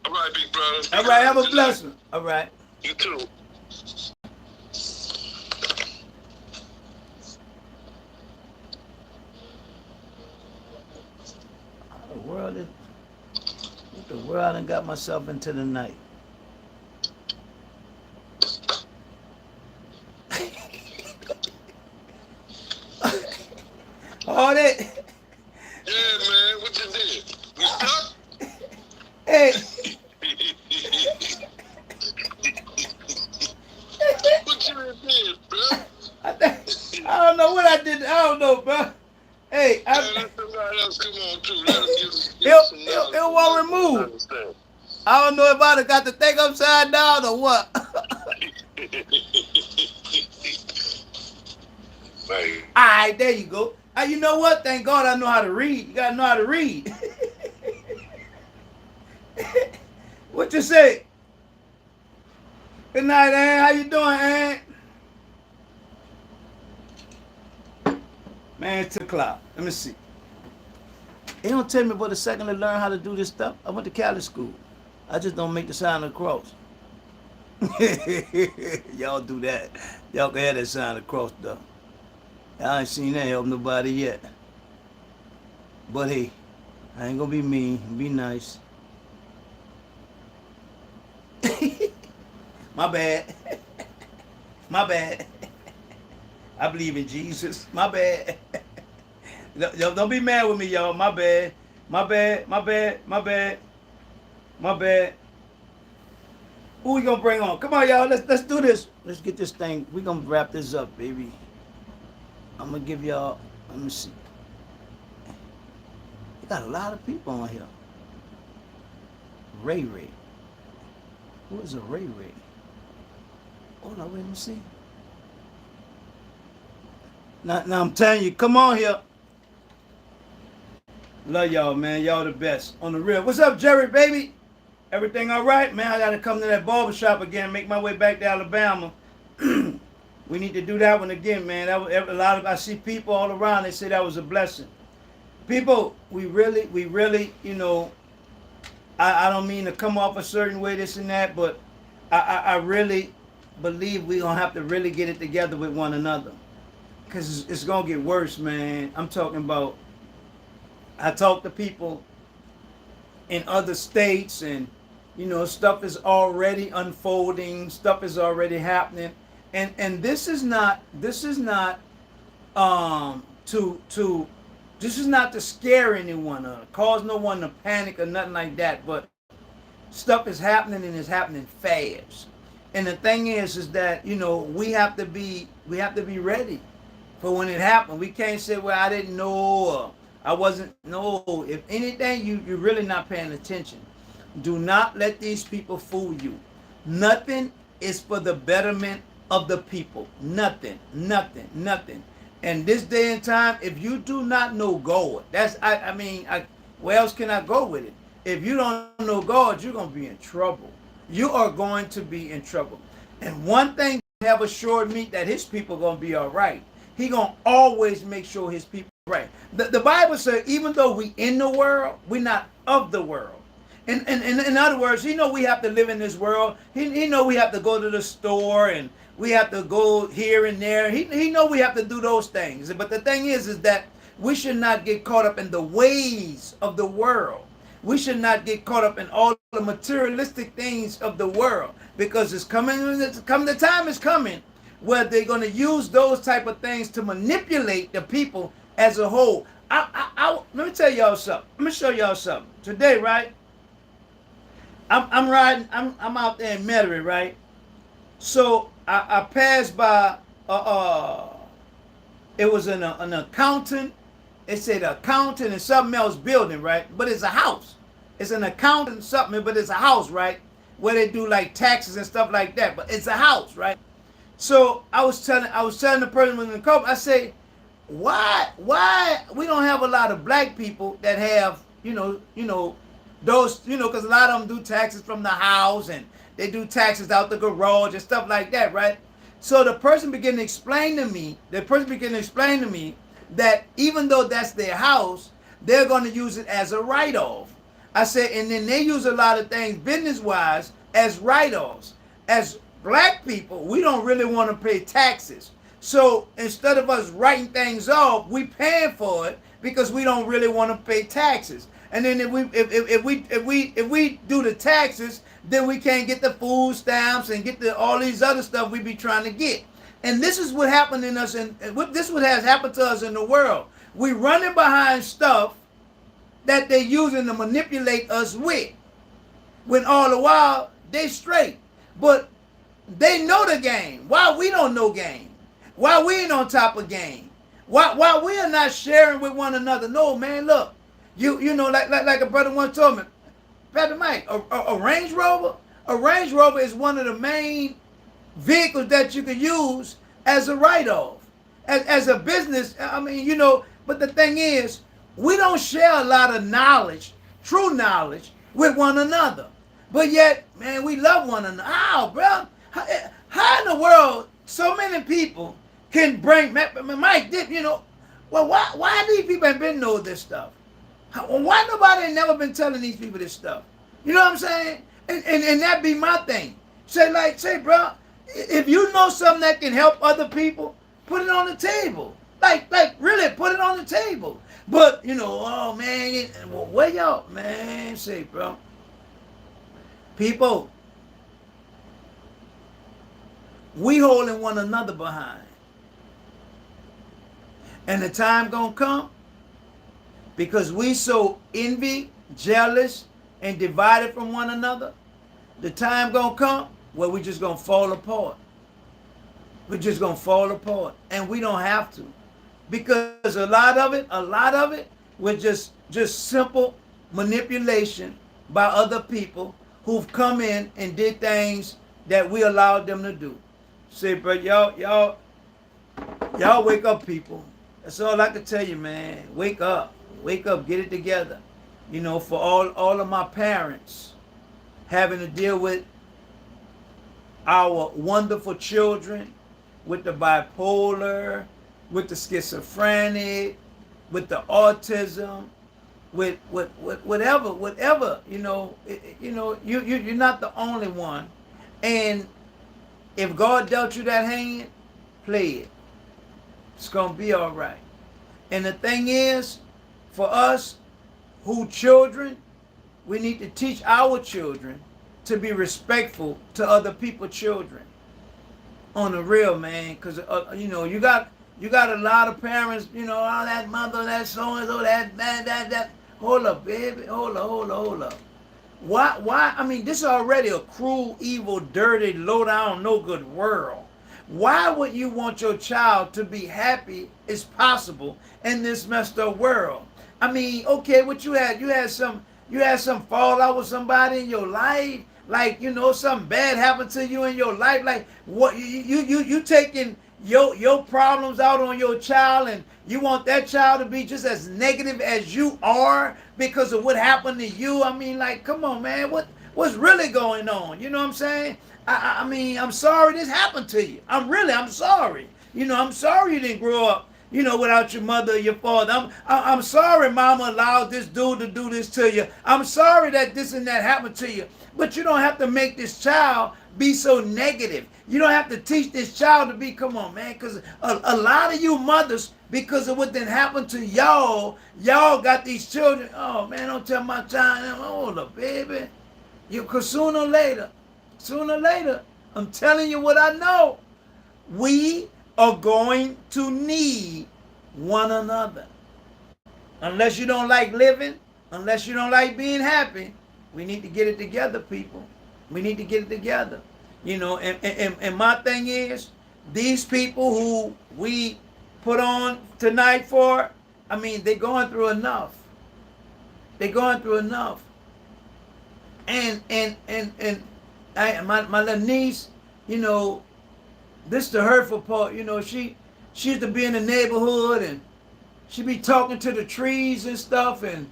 All right, big brother. All right, have a blessing. All right. You too. What the world I done got myself into tonight? All that. Yeah, man. What you did? You stuck? Hey. What you did, bro? I don't know what I did. I don't know, bro. Hey, let somebody else come on too. Let them give some knowledge. It won't remove. I don't know if I'd have got the thing upside down or what. Right. All right, there you go. You know what? Thank God I know how to read. You gotta know how to read. What you say? Good night, Ann. How you doing, Ann? Man, it's 2 o'clock. Let me see. It don't take me but a second to learn how to do this stuff. I went to Catholic school. I just don't make the sign of the cross. Y'all do that. Y'all can have that sign of the cross, though. I ain't seen that help nobody yet. But hey, I ain't gonna be mean. Be nice. My bad. My bad. I believe in Jesus. My bad. Don't be mad with me, y'all. My bad. My bad. My bad. My bad. My bad. Who we gonna bring on? Come on, y'all. Let's do this. Let's get this thing. We gonna wrap this up, baby. I'm gonna give y'all. Let me see. You got a lot of people on here. Ray. Who is a Ray? Hold on, wait, let me see. Now I'm telling you, come on here. Love y'all, man. Y'all the best. On the real. What's up, Jerry, baby? Everything all right? Man, I got to come to that barbershop again, make my way back to Alabama. We need to do that one again, man. I see people all around, they say that was a blessing. People, we really, you know, I don't mean to come off a certain way, this and that, but I really believe we're going to have to really get it together with one another. Because it's going to get worse, man. I'm talking about, I talk to people in other states and, you know, stuff is already unfolding, stuff is already happening. And this is not to scare anyone or cause no one to panic or nothing like that, but stuff is happening and it's happening fast. And the thing is that, you know, we have to be ready for when it happens. We can't say, well, I didn't know or I wasn't. No, if anything, you're really not paying attention. Do not let these people fool you. Nothing is for the betterment of the people. Nothing. And this day and time, if you do not know God, where else can I go with it? If you don't know God, you're going to be in trouble. You are going to be in trouble. And one thing have assured me that his people are going to be all right. He going to always make sure his people are right. The Bible says even though we in the world, we're not of the world. In other words, he know we have to live in this world. He know we have to go to the store and we have to go here and there. He know we have to do those things. But the thing is that we should not get caught up in the ways of the world. We should not get caught up in all the materialistic things of the world, because the time is coming where they're going to use those type of things to manipulate the people as a whole. Let me tell y'all something. Let me show y'all something. Today, right? I'm riding. I'm out there in Metairie, right? So I passed by. It was an accountant. It said accountant and something else building, right? But it's a house. It's an accountant something, but it's a house, right? Where they do like taxes and stuff like that. But it's a house, right? So I was telling the person in the couple, I say, why we don't have a lot of black people that have, those, because a lot of them do taxes from the house and they do taxes out the garage and stuff like that, right? So the person began to explain to me, that even though that's their house, they're going to use it as a write-off. I said, and then they use a lot of things business-wise as write-offs. As black people, we don't really want to pay taxes. So instead of us writing things off, we paying for it because we don't really want to pay taxes. And then if we do the taxes, then we can't get the food stamps and get all these other stuff we be trying to get. And this is what happened in us, and this is what has happened to us in the world. We running behind stuff that they using to manipulate us with, when all the while they straight. But they know the game. Why we don't know game? Why we ain't on top of game? Why we are not sharing with one another? No, man, look. You know, like a brother once told me, Pastor Mike, a Range Rover is one of the main vehicles that you can use as a write-off. As a business, I mean, but the thing is, we don't share a lot of knowledge, true knowledge, with one another. But yet, man, we love one another. How, bro? How in the world so many people can bring, Mike did, well, why these people ain't been know this stuff? Why nobody ain't never been telling these people this stuff? You know what I'm saying? And that be my thing. Say, bro, if you know something that can help other people, put it on the table. Like really, put it on the table. But, oh, man, where y'all, man, say, bro. People, we holding one another behind. And the time gonna come, because we so envy, jealous, and divided from one another, the time gonna come where we just gonna fall apart. We're just gonna fall apart. And we don't have to. Because a lot of it was just simple manipulation by other people who've come in and did things that we allowed them to do. Say, but y'all wake up, people. That's all I can tell you, man. Wake up, get it together. For all of my parents having to deal with our wonderful children, with the bipolar, with the schizophrenic, with the autism, with whatever, you're not the only one. And if God dealt you that hand, play it. It's gonna be all right. And the thing is, for us who children, we need to teach our children to be respectful to other people's children. On the real, man, because you got a lot of parents, oh, that mother, that so-and-so, that. Hold up, baby. Hold up. Why? I mean, this is already a cruel, evil, dirty, low-down, no-good world. Why would you want your child to be happy as possible in this messed up world? I mean, okay, what you had? You had some fallout with somebody in your life? Like, something bad happened to you in your life? Like, what you taking your problems out on your child, and you want that child to be just as negative as you are because of what happened to you? I mean, like, come on, man, what's really going on? You know what I'm saying? I mean, I'm sorry this happened to you. I'm sorry. I'm sorry you didn't grow up, without your mother or your father. I'm sorry mama allowed this dude to do this to you. I'm sorry that this and that happened to you. But you don't have to make this child be so negative. You don't have to teach this child to be, come on, man, because a lot of you mothers, because of what then happened to y'all got these children. Oh, man, don't tell my child. Hold up, baby. Because sooner or later, I'm telling you what I know. We are going to need one another. Unless you don't like living, unless you don't like being happy, we need to get it together, people. We need to get it together. And my thing is, these people who we put on tonight for, I mean, they're going through enough. And my little niece, you know, this the hurtful part. You know, she used to be in the neighborhood and she be talking to the trees and stuff, and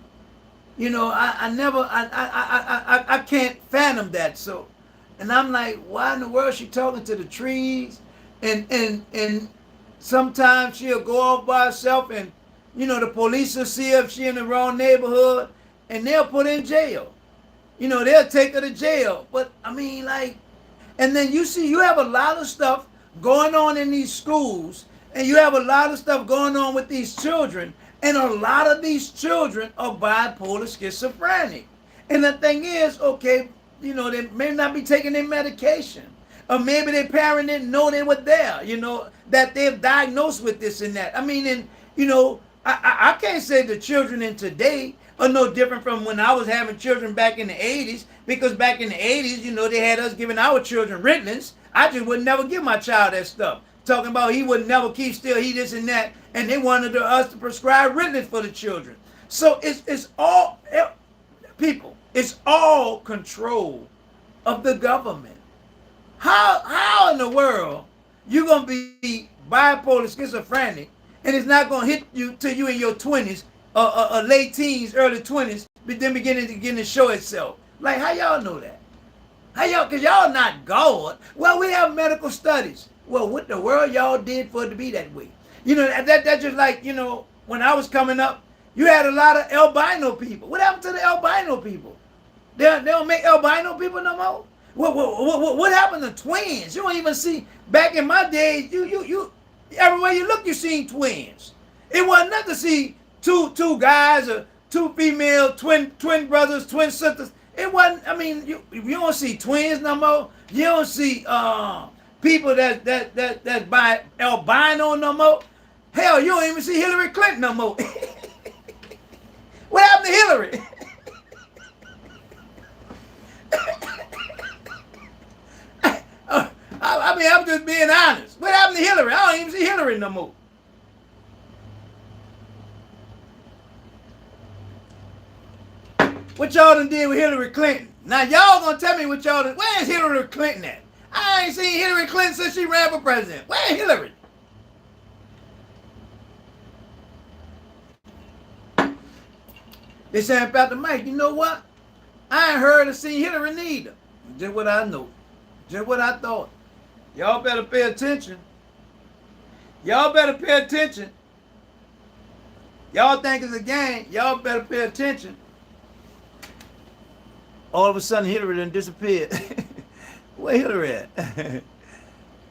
you know, I never, I can't fathom that. So, and I'm like, why in the world she talking to the trees? And sometimes she'll go off by herself, and you know, the police will see if she in the wrong neighborhood, and they'll put her in jail. You know, they'll take her to jail. But I mean, like, and then you see, you have a lot of stuff going on in these schools, and you have a lot of stuff going on with these children, and a lot of these children are bipolar schizophrenic. And the thing is, okay, you know, they may not be taking their medication, or maybe their parent didn't know they were there, you know, that they're diagnosed with this and that. I mean, and you know, I can't say the children in today are no different from when I was having children back in the 80s, because back in the 80s, you know, they had us giving our children Ritalins. I just would never give my child that stuff. Talking about he would never keep still, he this and that, and they wanted us to prescribe Ritalins for the children. So it's all, people, it's all control of the government. How in the world you gonna be bipolar schizophrenic and it's not gonna hit you till you in your 20s, late teens, early 20s, but then beginning to show itself? Like, how y'all know that? How y'all, cause y'all not God. Well, we have medical studies. Well, what the world y'all did for it to be that way? You know, that's just like, you know, when I was coming up, you had a lot of albino people. What happened to the albino people? They don't make albino people no more? What happened to twins? You don't even see, back in my day, you everywhere you look, you seen twins. It wasn't nothing to see two guys or two female twin brothers, twin sisters. It wasn't. I mean, you don't see twins no more. You don't see people that by albino no more. Hell, you don't even see Hillary Clinton no more. What happened to Hillary? I mean, I'm just being honest. What happened to Hillary? I don't even see Hillary no more. What y'all done did with Hillary Clinton? Now y'all gonna tell me what y'all done. Where's Hillary Clinton at? I ain't seen Hillary Clinton since she ran for president. Where's Hillary? They saying about the mic, you know what? I ain't heard or seen Hillary neither. Just what I know. Just what I thought. Y'all better pay attention. Y'all better pay attention. Y'all think it's a game. Y'all better pay attention. All of a sudden, Hillary done disappeared. Where Hillary at?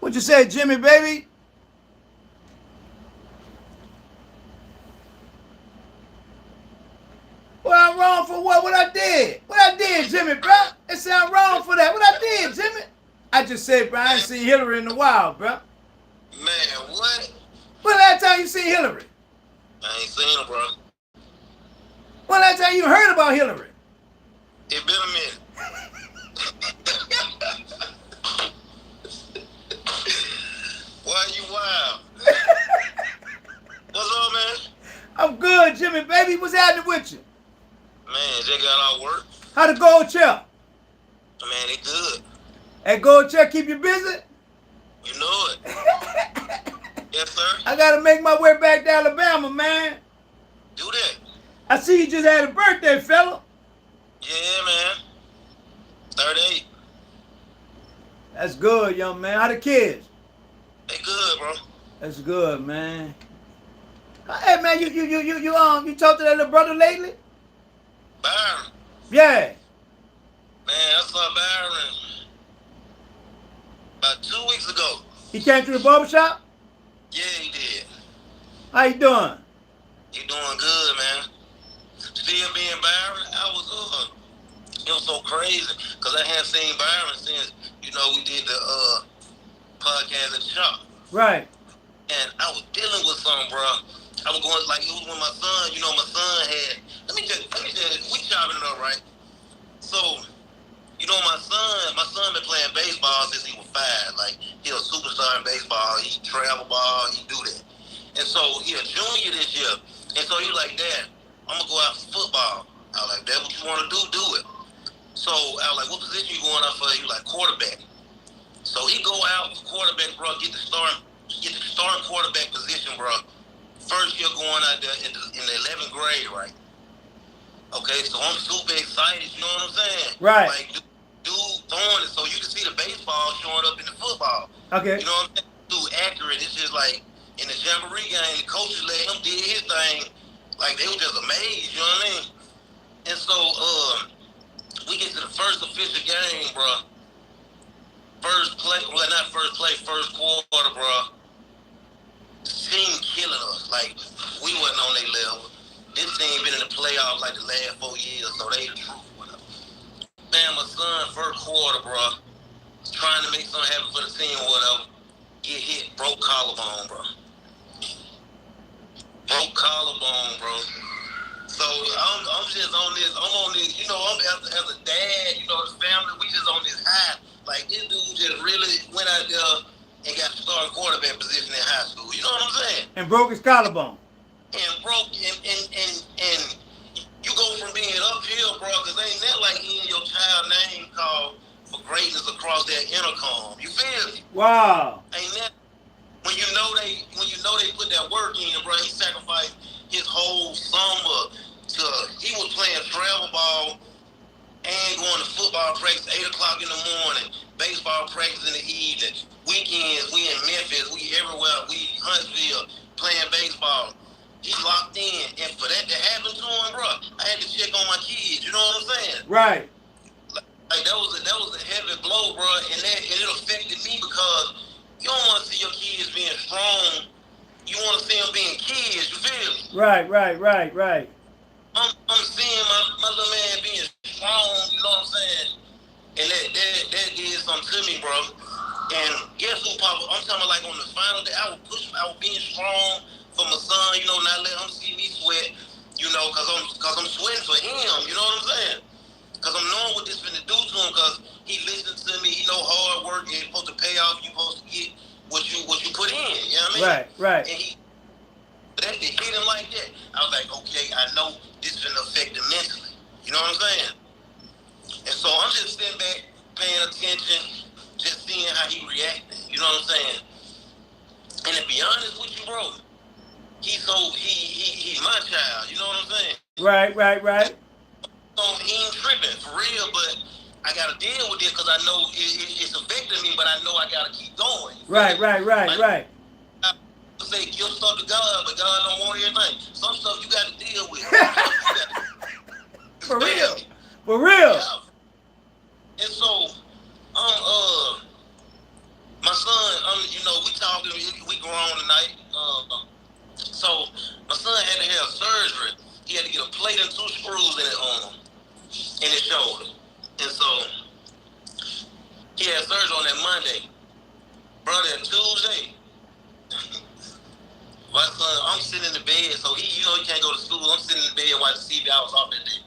What you say, Jimmy, baby? Well, I'm wrong for what? What I did? What I did, Jimmy, bro? It sound wrong for that. What I did, Jimmy? I just said, bro, I ain't seen Hillary in a while, bro. Man, what? When last time you seen Hillary? I ain't seen her, bro. When last time you heard about Hillary? It been a minute. Why you wild? What's up, man? I'm good, Jimmy, baby. What's happening with you? Man, they got all work. How the gold chair? Man, they good. That gold chair keep you busy? You know it. Yes, sir. I gotta make my way back to Alabama, man. Do that. I see you just had a birthday, fella. Yeah, man. 38. That's good, young man. How the kids? They good, bro. That's good, man. Hey, man, you talked to that little brother lately? Byron. Yeah. Man, I saw Byron about 2 weeks ago. He came to the barbershop? Yeah, he did. How you doing? You doing good, man. Still being Byron, it was so crazy because I hadn't seen Byron since, you know, we did the podcast at the shop. Right. And I was dealing with something, bro. I was going, like, it was when my son, you know, my son had, let me just, we chopping it up, right? So, you know, my son been playing baseball since he was 5. Like, he a superstar in baseball. He travel ball, he do that. And so, he a junior this year. And so, he like, Dad, I'm going to go out for football. I was like, Dad, what you want to do? Do it. So I was like, what position you going out for? He was like, quarterback. So he go out for quarterback, bro. Get the starting quarterback position, bro. First year going out there in the 11th grade, right? Okay, so I'm super excited. You know what I'm saying? Right. Like, dude throwing it so you can see the baseball showing up in the football. Okay. You know what I'm saying? Dude, accurate. It's just like in the jamboree game, the coaches let him did his thing. Like they were just amazed. You know what I mean? And so, we get to the first official game, bro. First play, well, not first play, first quarter, bro. Team killing us. Like, we wasn't on their level. This team been in the playoffs like the last 4 years, so they the truth, whatever. Man, my son, first quarter, bro, trying to make something happen for the team, whatever. Get hit, broke collarbone, bro. Broke collarbone, bro. So I'm just on this. I'm on this. You know, I'm as a dad. You know, the family. We just on this high. Like this dude just really went out there and got the starting quarterback position in high school. You know what I'm saying? And broke his collarbone. And broke and you go from being uphill, bro, because ain't that like hearing your child name called for greatness across that intercom. You feel me? Wow. Ain't that when you know they put that work in, bro? He sacrificed his whole summer to he was playing travel ball and going to football practice 8 o'clock in the morning, baseball practice in the evening, weekends we in Memphis, we everywhere, we Huntsville playing baseball. He locked in, and for that to happen to him, bro, I had to check on my kids. You know what I'm saying? Right. Like that was a heavy blow, bro, and it affected me because you don't want to see your kids being strong. You want to see them being kids. You feel me? Right. Right. I'm seeing my little man being strong. You know what I'm saying? And that did something to me, bro. And guess who, Papa? I'm talking about like on the final day, I was being strong for my son. You know, not let him see me sweat. You know, cause I'm sweating for him. You know what I'm saying? Cause I'm knowing what this finna do to him. Cause he listens to me. He know hard work is supposed to pay off. You supposed to get what you put in. You know what I mean? Right. And that to hit him like that, I was like, okay, I know this is gonna affect him mentally. You know what I'm saying? And so I'm just sitting back, paying attention, just seeing how he reacting. You know what I'm saying? And to be honest with you, bro, he's my child. You know what I'm saying? Right. So he ain't tripping for real, but I gotta deal with this because I know it's affecting me, but I know I gotta keep going. Right. I say give stuff to God, but God don't want everything. Some stuff you gotta deal with. For real. Yeah. And so, my son, you know, we talking, we grown tonight. So my son had to have surgery. He had to get a plate and 2 screws in his shoulder. And so he had surgery on that Monday. Brother, that Tuesday, my son, I'm sitting in the bed, so he can't go to school. I'm sitting in the bed watching TV. I was off that day.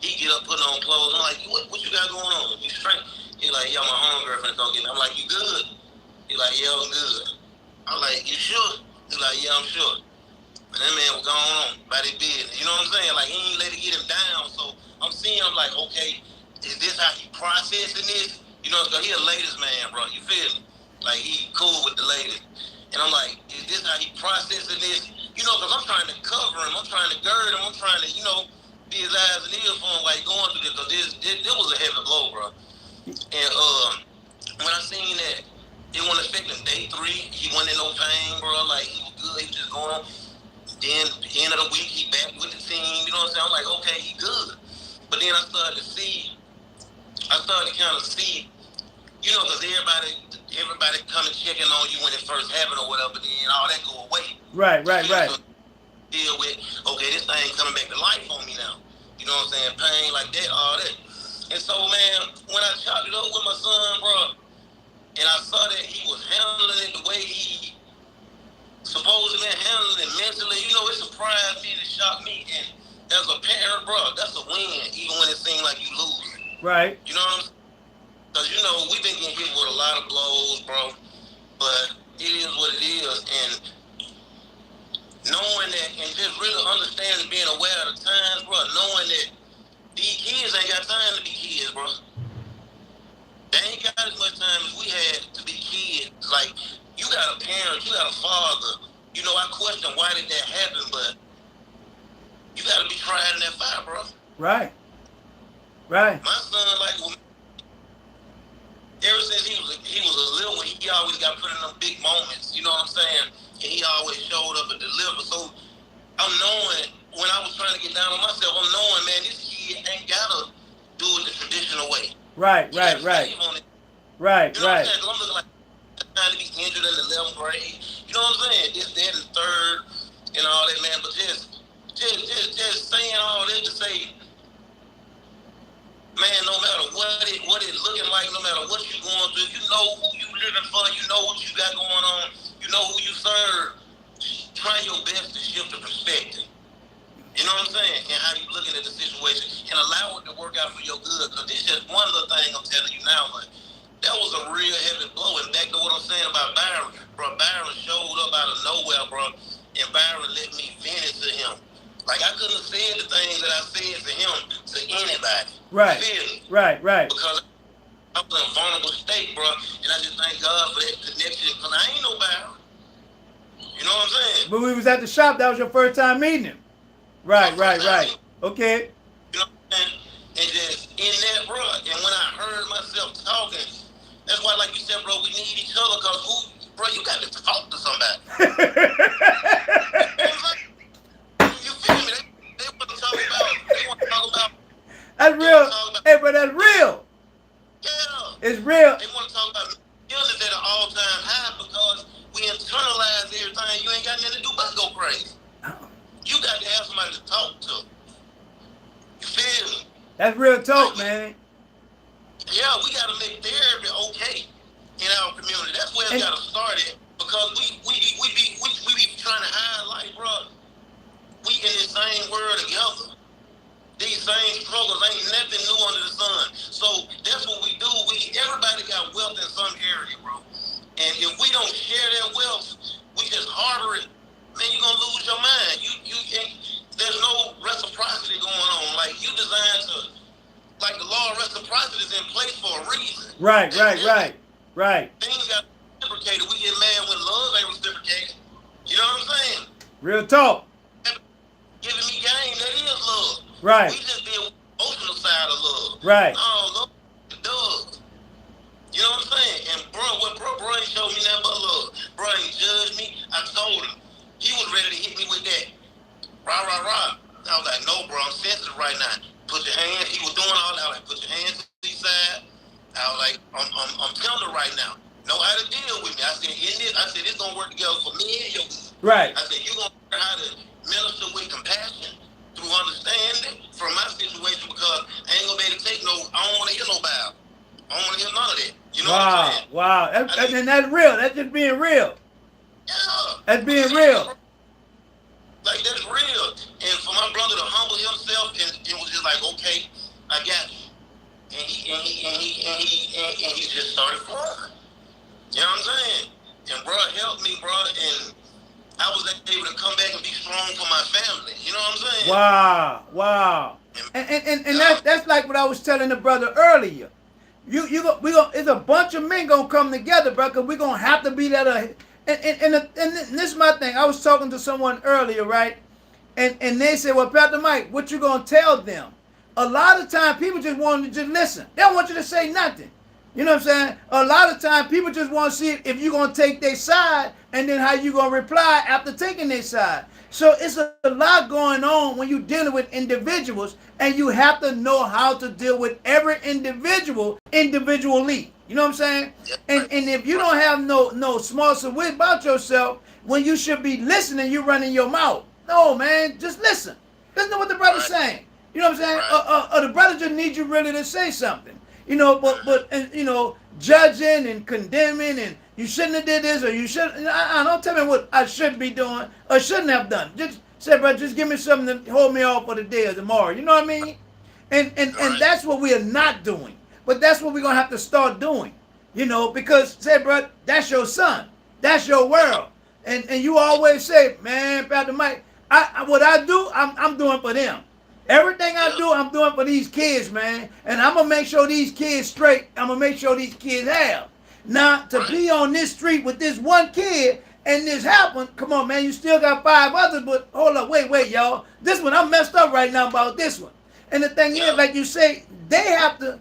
He get up, putting on clothes. I'm like, what you got going on? You straight? He like, yeah, my homegirl finna come get me. I'm like, you good? He like, yeah, I'm good. I'm like, you sure? He like, yeah, I'm sure. And that man was going on by his business. You know what I'm saying? Like, he ain't let it get him down. So I'm seeing him like, okay, is this how he processing this? You know, because he a ladies man, bro. You feel me? Like, he cool with the ladies. And I'm like, is this how he processing this? You know, because I'm trying to cover him. I'm trying to gird him. I'm trying to, you know, be his eyes and ears for him while he's going through this. Because this was a heavy blow, bro. And when I seen that, it wasn't affecting day 3. He wasn't in no pain, bro. Like, he was good. He was just going. Then, at the end of the week, he back with the team. You know what I'm saying? I'm like, okay, he good. But then I started to kind of see, you know, because everybody coming checking on you when it first happened or whatever, then all that go away. Right. Deal with, okay, this thing coming back to life on me now. You know what I'm saying? Pain like that, all that. And so, man, when I chopped it up with my son, bro, and I saw that he was handling it the way he supposedly handling it mentally, you know, it surprised me and it shocked me. And as a parent, bro, that's a win, even when it seems like you lose. Right. You know what I'm saying? Because, you know, we've been getting hit with a lot of blows, bro. But it is what it is. And knowing that and just really understanding, being aware of the times, bro, knowing that These kids ain't got time to be kids, bro. They ain't got as much time as we had to be kids. Like, you got a parent, you got a father. You know, I question why did that happen, but you got to be trying in that fire, bro. Right. Right. My son, like, ever since he was a little one, he always got put in them big moments. You know what I'm saying? And he always showed up and delivered. So I'm knowing when I was trying to get down on myself, I'm knowing, man, this kid ain't gotta do it the traditional way. Right. He Right. gotta Right. save on it. Right. You know what I'm Right. saying? 'Cause I'm looking like trying to be injured in the 11th grade. You know what I'm saying? This, that, and third, and all that, man. But just saying all that to say, man, no matter what it looking like, no matter what you going through, you know who you living for, you know what you got going on, you know who you serve. Try your best to shift the perspective. You know what I'm saying? And how you looking at the situation and allow it to work out for your good. Because this is just one little thing I'm telling you now, but that was a real heavy blow. And back to what I'm saying about Byron, bro, Byron showed up out of nowhere, bro, and Byron let me vent it to him. Like, I couldn't have said the things that I said to him to anybody. Right. You feel me? Right. Right. Because I was in a vulnerable state, bro, and I just thank God for that connection. Because I ain't no Byron. You know what I'm saying? But we was at the shop. That was your first time meeting him. Right. Right. Right. Okay. You know what I'm saying? And just in that, bro, and when I heard myself talking, that's why, like you said, bro, we need each other, because bro, you got to talk to somebody. You feel me? They want to talk about, That's real. Hey, but that's real. yeah. It's real. They want to talk about illness at an all-time high because we internalize everything. You ain't got nothing to do but go crazy. You got to have somebody to talk to. You feel me? That's real talk, man. Yeah, we got to make therapy okay in our community. That's where it's got to start at, because we be trying to hide, like, bro, we in this same world together. These same struggles ain't nothing new under the sun. So that's what we do. Everybody got wealth in some area, bro. And if we don't share that wealth, we just harbor it, man, you're gonna lose your mind. There's no reciprocity going on. Like, you designed to, like, the law of reciprocity is in place for a reason. Right. Right. Things got reciprocated. We get mad when love ain't reciprocated. You know what I'm saying? Real talk. Giving me game, that is love. Right. We just be emotional side of love. Right. No, love does. You know what I'm saying? And bro ain't showed me nothing but love. Bro ain't judged me. I told him. He was ready to hit me with that. Rah. I was like, no, bro, I'm sensitive right now. Put your hands. He was doing all that. I was like, put your hands to the side. I was like, I'm tender right now. Know how to deal with me. I said, it's gonna work together for me and you. Right. I said, you're gonna learn how to minister with compassion through understanding from my situation, because I ain't gonna be able to take I don't wanna hear no bow. I don't wanna hear none of that. You know what I'm saying? Wow. And that's real. That's just being real. Yeah. That's being real. Like, that's real. And for my brother to humble himself, and it was just like, okay, I got you. And he just started flowing. You know what I'm saying? And bro helped me, bro, and I was able to come back and be strong for my family. You know what I'm saying? Wow. And that's like what I was telling the brother earlier. It's a bunch of men gonna come together, bro, because we're gonna have to be that. And this is my thing. I was talking to someone earlier, right? And they said, well, Pastor Mike, what you gonna tell them? A lot of time people just want to just listen. They don't want you to say nothing. You know what I'm saying? A lot of time people just want to see if you're going to take their side and then how you going to reply after taking their side. So it's a lot going on when you're dealing with individuals, and you have to know how to deal with every individual individually. You know what I'm saying? And if you don't have no small wit about yourself, when you should be listening, you're running your mouth. No, man, just listen. Listen to what the brother's saying. You know what I'm saying? The brother just needs you really to say something. You know, but you know, judging and condemning, and you shouldn't have did this, or you shouldn't. Don't tell me what I should be doing or shouldn't have done. Just say, bro, just give me something to hold me off for the day or tomorrow. You know what I mean? And that's what we are not doing. But that's what we're gonna have to start doing. You know, because say, bro, that's your son, that's your world, and you always say, man, Pastor Mike, what I do, I'm doing for them. Everything I Yeah. do, I'm doing for these kids, man. And I'm gonna make sure these kids straight. I'm gonna make sure these kids have. Now, to Right. be on this street with this one kid and this happened, come on, man. You still got 5 others, but hold up, wait, y'all. This one, I'm messed up right now about this one. And the thing is, Yeah. like you say, they have to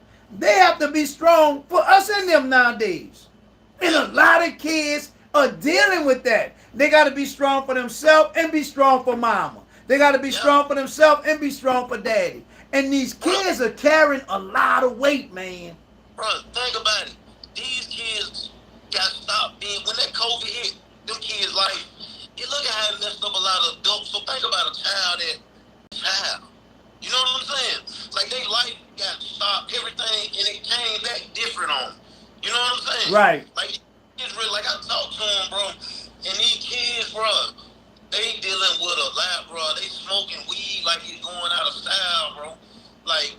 be strong for us and them nowadays. And a lot of kids are dealing with that. They got to be strong for themselves and be strong for mama. They got to be Yeah. strong for themselves and be strong for daddy. And these Bro, kids are carrying a lot of weight, man. bro, think about it. These kids got stopped being when that COVID hit. Them kids like, you look at how it messed up a lot of adults. So think about a child. You know what I'm saying? Like their life got stopped, everything, and it came back different on them. You know what I'm saying? Right. Like it's really like I talked to them, bro, and these kids, bro, they dealing with a lot, bro. They smoking weed like it's going out of style, bro. Like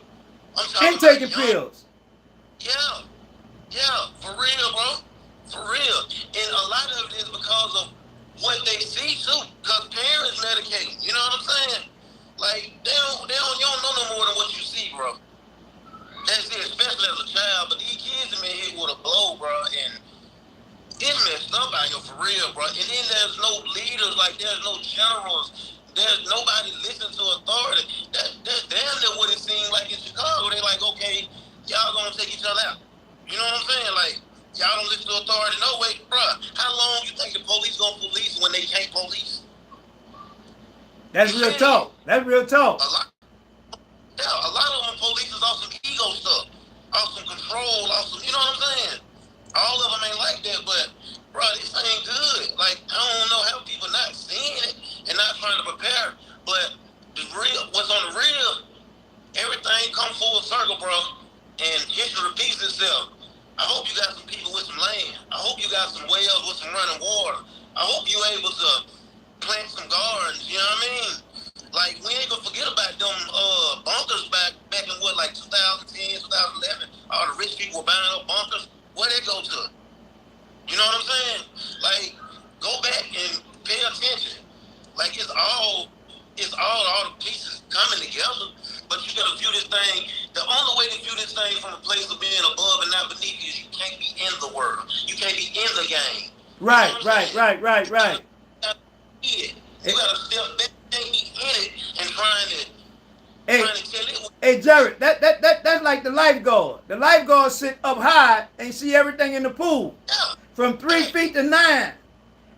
I'm talking And taking about young, pills. yeah, for real, bro, for real. And a lot of it is because of what they see too, because parents medicate. You know what I'm saying? Like you don't know no more than what you see, bro. That's it, especially as a child. But these kids have been hit with a blow, bro, and it's messed up out here for real, bro. And then there's no leaders, like there's no generals. There's nobody listening to authority. That's damn near what it seems like in Chicago. They like, okay, y'all gonna take each other out. You know what I'm saying? Like, y'all don't listen to authority. No way, bro. How long you think the police gonna police when they can't police? That's real talk. That's real talk. A lot of them police is off some ego stuff, off some control, off some, you know what I'm saying? All of them ain't like that, but bro, this ain't good. Like I don't know how people not seeing it and not trying to prepare. But the real, what's on the real, everything come full circle, bro, and history repeats itself. I hope you got some people with some land. I hope you got some wells with some running water. I hope you able to plant some gardens. You know what I mean? Like we ain't gonna forget about them bunkers back in what, like 2010, 2011. All the rich people were buying up bunkers. Where they go to? You know what I'm saying? Like go back and pay attention. Like it's all the pieces coming together. But you gotta view this thing. The only way to view this thing from a place of being above and not beneath is you can't be in the world. You can't be in the game. Right, You know what I'm saying? right. You gotta step back and be in it and trying to tell it. Hey, Jared, that's like the lifeguard. The lifeguard sit up high and see everything in the pool Yeah. from 3 feet to 9.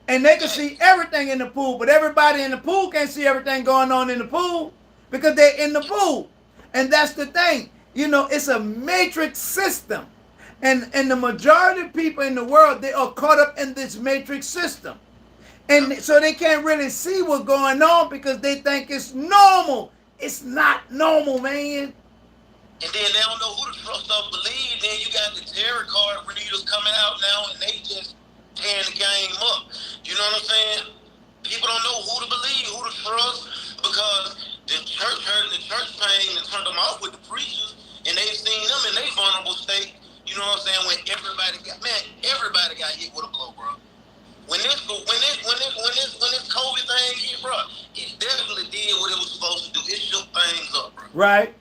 And they can see everything in the pool, but everybody in the pool can't see everything going on in the pool because they're in the pool. And that's the thing. You know, it's a matrix system. And the majority of people in the world, they are caught up in this matrix system. And so they can't really see what's going on because they think it's normal. It's not normal, man. And then they don't know who to trust or believe. Then you got the tarot card readers coming out now, and they just tearing the game up. You know what I'm saying? People don't know who to believe, who to trust, because the church heard the church pain and turned them off with the preachers, and they've seen them in their vulnerable state. You know what I'm saying? When everybody got hit with a blow, bro. When this COVID thing hit, bro, it definitely did what it was supposed to do. It shook things up, bro. Right.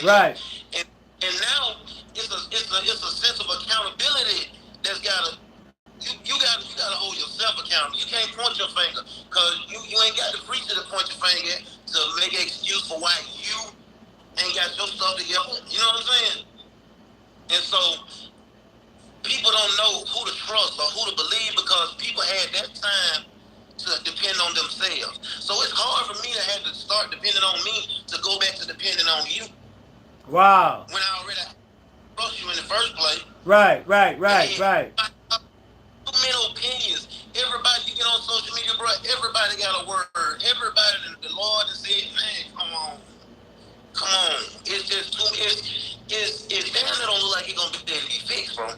Right. And now it's a sense of accountability that's gotta you gotta hold yourself accountable. You can't point your finger because you ain't got the preacher to point your finger to make an excuse for why you ain't got your stuff together. You know what I'm saying? And so people don't know who to trust or who to believe because people had that time to depend on themselves. So it's hard for me to have to start depending on me to go back to depending on you. Wow. When I already trust you in the first place. Right. Too many opinions. Everybody, you get on social media, bro, everybody got a word. Everybody, the Lord has said, man, come on. It's just too, it's damn it don't look like it's going to be fixed, bro.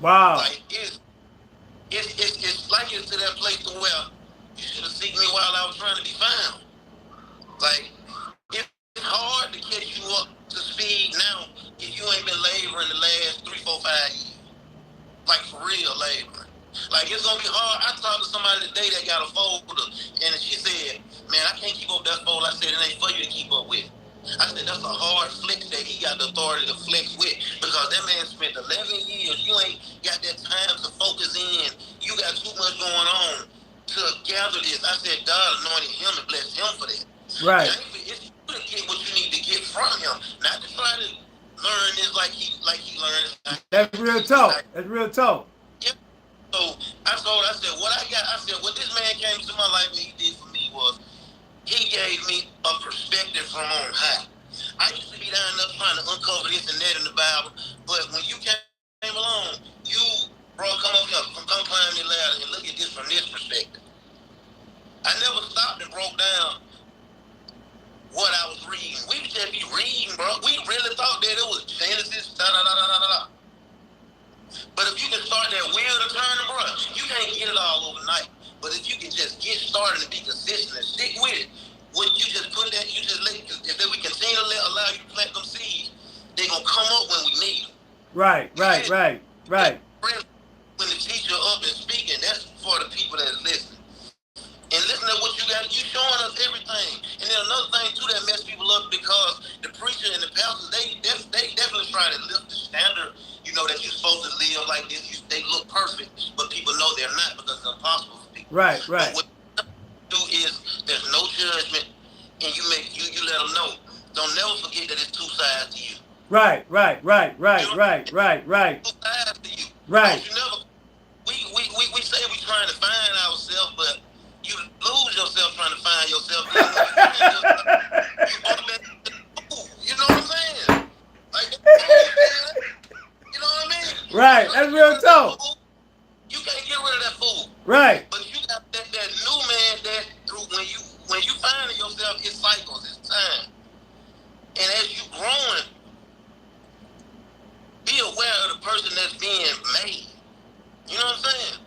Wow. Like, it's like it's to that place to where you should have seen me while I was trying to be found. Like, it's hard to catch you up to speed now if you ain't been laboring the last 3, 4, 5 years. Like, for real laboring. Like, it's gonna be hard. I talked to somebody today that got a folder, and she said, man, I can't keep up that folder. I said, it ain't for you to keep up with. I said, that's a hard flex that he got the authority to flex with, because that man spent 11 years. You ain't got that time to focus in. You got too much going on to gather this. I said, God anointed him and blessed him for that. Right. It's you to get what you need to get from him, not to try to learn this like he learned. That's real talk. That's real talk. Yeah. So I said, what I got, I said, what this man came to my life and he did for me was, he gave me a perspective from on high. I used to be down there trying to uncover this and that in the Bible, but when you came along, you, bro, come up here, come climb the ladder and look at this from this perspective. I never stopped and broke down what I was reading. We just be reading, bro. We really thought that it was Genesis, da da da da da da. But if you can start that wheel to turn, bro, you can't get it all overnight. But if you can just get started and be consistent and stick with it, when you just put that, you just let, if we continue to allow you to plant them seeds, they're going to come up when we need them. Right. When the teacher up and speaking, that's for the people that is listening. And listen to what you got, you showing us everything. And then another thing too that mess people up, because the preacher and the pastors, they definitely try to lift the standard, you know, that you're supposed to live like this. They look perfect, but people know they're not, because it's impossible for people. Right. But what you do is, there's no judgment, and you let them know. Don't never forget that it's two sides to you. Right. Two sides to you. Right. Don't you never, we say we trying to find ourselves, but you lose yourself trying to find yourself. You know what I'm saying? Like, you know what I mean? Right. That's real talk. You can't get rid of that fool. Right. But you got that new man that through when you find yourself, it's cycles, it's time. And as you growing, be aware of the person that's being made. You know what I'm saying?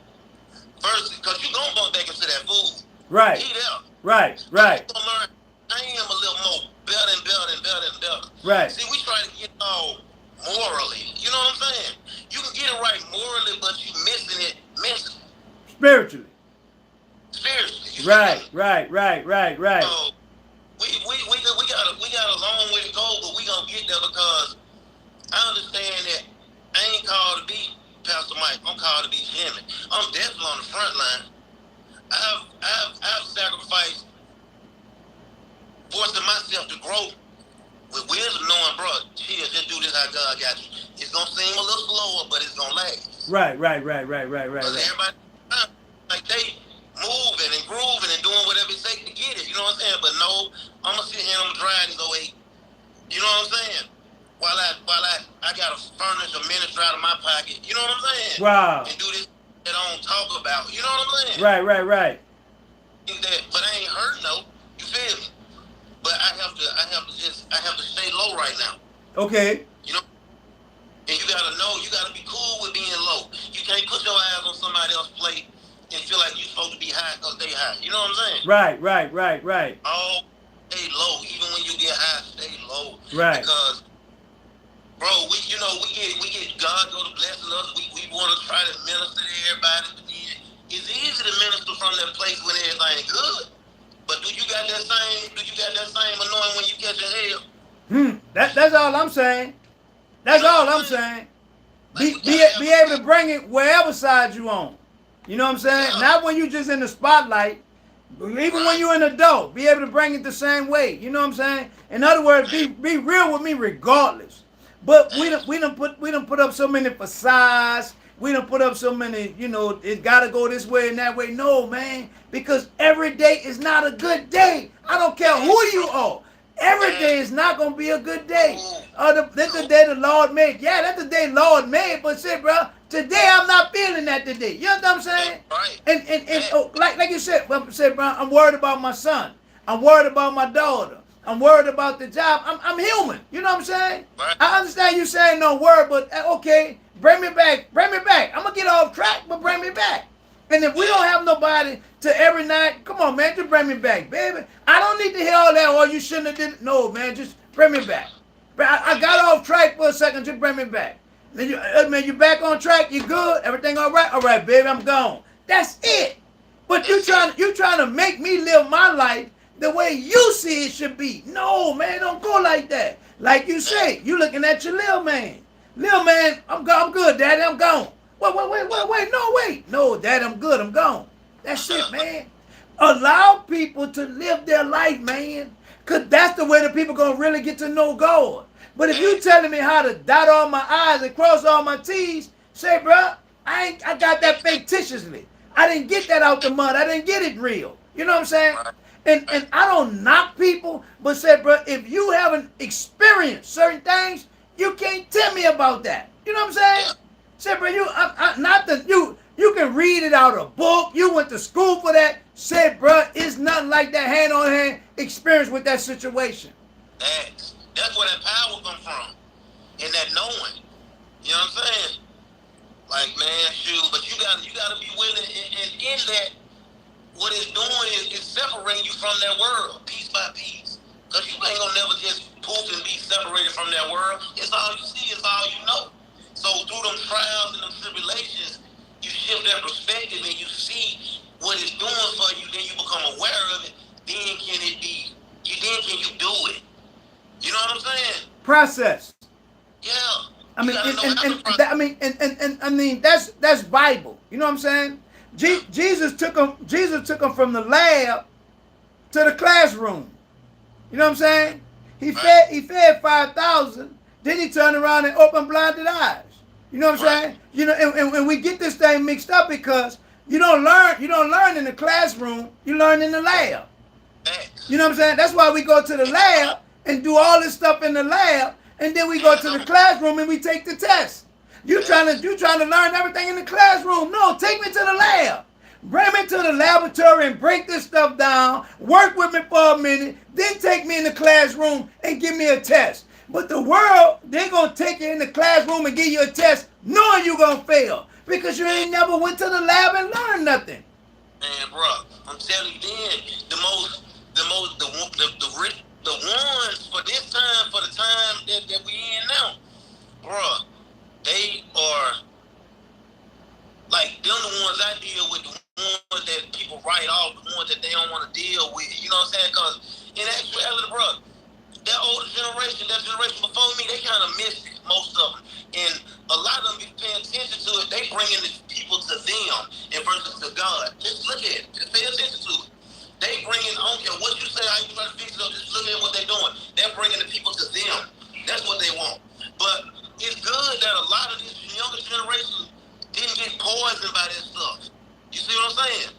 First, because you gonna bump back into that food. Right. He there. Right. You gonna learn, I am a little more better. Right. See, we try to get all morally. You know what I'm saying? You can get it right morally, but you missing it mentally. Spiritually. Right. So we got a long way to go, but we gonna get there, because I understand that I ain't called to be Pastor Mike. I'm called to be Jimmy. I'm definitely on the front line. I've sacrificed, forcing myself to grow with wisdom, knowing, bro, chill, just do this how God got you. It's gonna seem a little slower, but it's gonna last. Right. Because everybody, like, they moving and grooving and doing whatever it takes to get it. You know what I'm saying? But no, I'm gonna sit here and I'm gonna drive this 08. You know what I'm saying? While I gotta furnish a ministry out of my pocket. You know what I'm saying? Wow. And do this that I don't talk about. You know what I'm saying? Right. But I ain't hurt, no. You feel me? But I have to stay low right now. Okay. You know? And you gotta know, you gotta be cool with being low. You can't put your eyes on somebody else's plate and feel like you're supposed to be high because they high. You know what I'm saying? Right. Oh, stay low. Even when you get high, stay low. Right. Because, bro, we get God go to blessing us. We want to try to minister to everybody, but then it's easy to minister from that place when everything good. But do you got that same anointing when you catch a hell? That's all I'm saying. That's all I'm saying. Be able to bring it wherever side you on. You know what I'm saying? Yeah. Not when you just in the spotlight. Even when you're an adult, be able to bring it the same way. You know what I'm saying? In other words, be real with me regardless. But we done put up so many facades. We done put up so many, you know, it gotta go this way and that way. No, man, because every day is not a good day. I don't care who you are. Every day is not gonna be a good day. That's the day the Lord made. Yeah, that's the day Lord made. But say, bro, today I'm not feeling that today. You know what I'm saying? Right. And like you said, bro, I'm worried about my son. I'm worried about my daughter. I'm worried about the job. I'm human. You know what I'm saying? Right. I understand you saying no word, but okay, bring me back. I'm gonna get off track, but bring me back. And if we don't have nobody to every night, come on, man, just bring me back, baby. I don't need to hear all that. Oh, you shouldn't have did it. No, man, just bring me back. I got off track for a second. Just bring me back. Then you back on track. You good? Everything all right? All right, baby, I'm gone. That's it. But you trying to make me live my life the way you see it should be. No, man, don't go like that. Like you say, you looking at your little man. Little man, I'm good, Daddy, I'm gone. Wait. No, Daddy, I'm good, I'm gone. That's it, man. Allow people to live their life, man. Because that's the way the people going to really get to know God. But if you telling me how to dot all my I's and cross all my T's, say, bro, I got that fictitiously. I didn't get that out the mud. I didn't get it real. You know what I'm saying? And I don't knock people, but say, bro, if you haven't experienced certain things, you can't tell me about that. You know what I'm saying? Say, bro, you can read it out of a book. You went to school for that. Say, bro, it's nothing like that hand-on-hand experience with that situation. That's where that power come from, and that knowing. You know what I'm saying? Like, man, shoot, but you gotta be willing, and in that, what it's doing is separating you from that world, piece by piece. Because you ain't gonna never just poof and be separated from that world. It's all you see, it's all you know. So through them trials and them tribulations, you shift that perspective and you see what it's doing for you, then you become aware of it, then can you do it? You know what I'm saying? Process. Yeah. I mean, that's Bible. You know what I'm saying? Jesus took them from the lab to the classroom. You know what I'm saying? He fed 5,000. Then he turned around and opened blinded eyes. You know what I'm saying? You know, and we get this thing mixed up because you don't learn in the classroom. You learn in the lab. You know what I'm saying? That's why we go to the lab and do all this stuff in the lab, and then we go to the classroom and we take the test. You trying to learn everything in the classroom? No, take me to the lab. Bring me to the laboratory and break this stuff down. Work with me for a minute. Then take me in the classroom and give me a test. But the world, they're going to take you in the classroom and give you a test knowing you're going to fail because you ain't never went to the lab and learned nothing. Man, bro, I'm telling you then, the ones for this time, for the time that we in now, bro, they are, like, them the ones I deal with, the ones that people write off, the ones that they don't want to deal with, you know what I'm saying? Because in actuality, bro, that older generation, that generation before me, they kind of missed it, most of them. And a lot of them be paying attention to it. They bringing the people to them and versus to God. Just look at it. Just pay attention to it. They bringing, I don't care what you say, how you try to fix it up, just look at what they're doing. They're bringing the people to them. That's what they want. But it's good that a lot of this younger generation didn't get poisoned by this stuff. You see what I'm saying?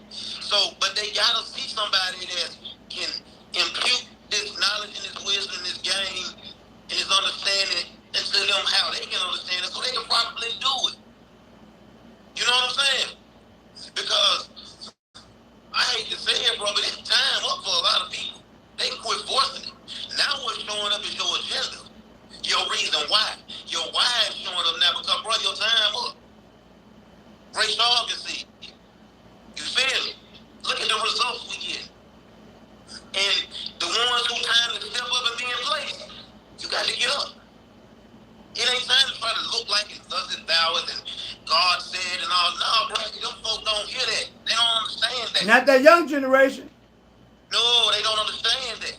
So, but they gotta see somebody that can impute this knowledge and this wisdom, this game, and this understanding into them how they can understand it so they can properly do it. You know what I'm saying? Because I hate to say it, bro, but it's time up for a lot of people. They quit forcing it. Now what's showing up is your agenda. Your reason why. Your why is showing up now because, bro, your time up. Ray Shaw can see. You feel me? Look at the results we get. And the ones who time to step up and be in place, you got to get up. It ain't time to try to look like it's us and thou and God said and all. No, bro, them folks don't hear that. They don't understand that. Not that young generation. No, they don't understand that.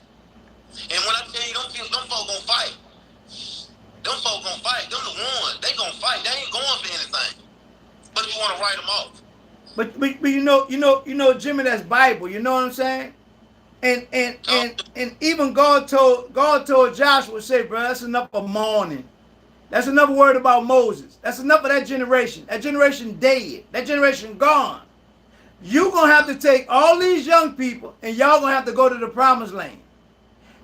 And when I tell you, them folks gonna fight. Them folks gonna fight. Them the ones. They gonna fight. They ain't going for anything. But you want to write them off. But you know, Jimmy, that's Bible. You know what I'm saying? And even God told Joshua, say, bro, that's enough of mourning. That's enough word about Moses. That's enough of that generation. That generation dead. That generation gone. You're going to have to take all these young people and y'all going to have to go to the promised land.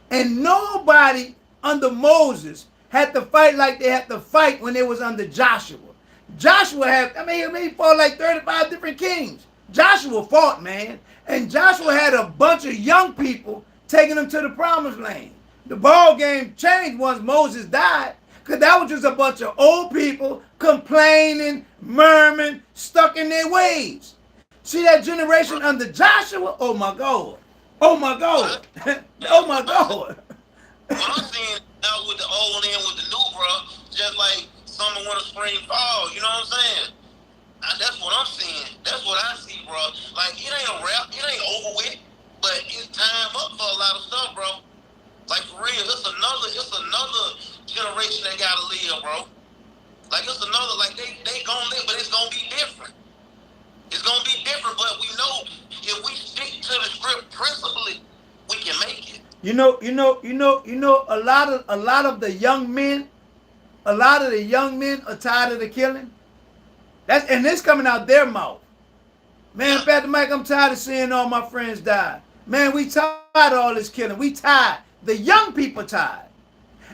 And nobody under Moses had to fight like they had to fight when they was under Joshua. Joshua he fought like 35 different kings. Joshua fought, man. And Joshua had a bunch of young people taking them to the promised land. The ball game changed once Moses died. Because that was just a bunch of old people complaining, murmuring, stuck in their ways. See that generation under Joshua? Oh my God. Oh my God. Oh my God. What I'm seeing now with the old and with the new, bro, just like summer, winter, spring, fall, you know what I'm saying? That's what I'm seeing. That's what I see, bro. Like, it ain't a wrap. It ain't over with. But it's time up for a A lot of the young men, are tired of the killing. And this coming out their mouth. Man, Yeah. Pastor Mike, I'm tired of seeing all my friends die. Man, we tired of all this killing. We tired. The young people tired.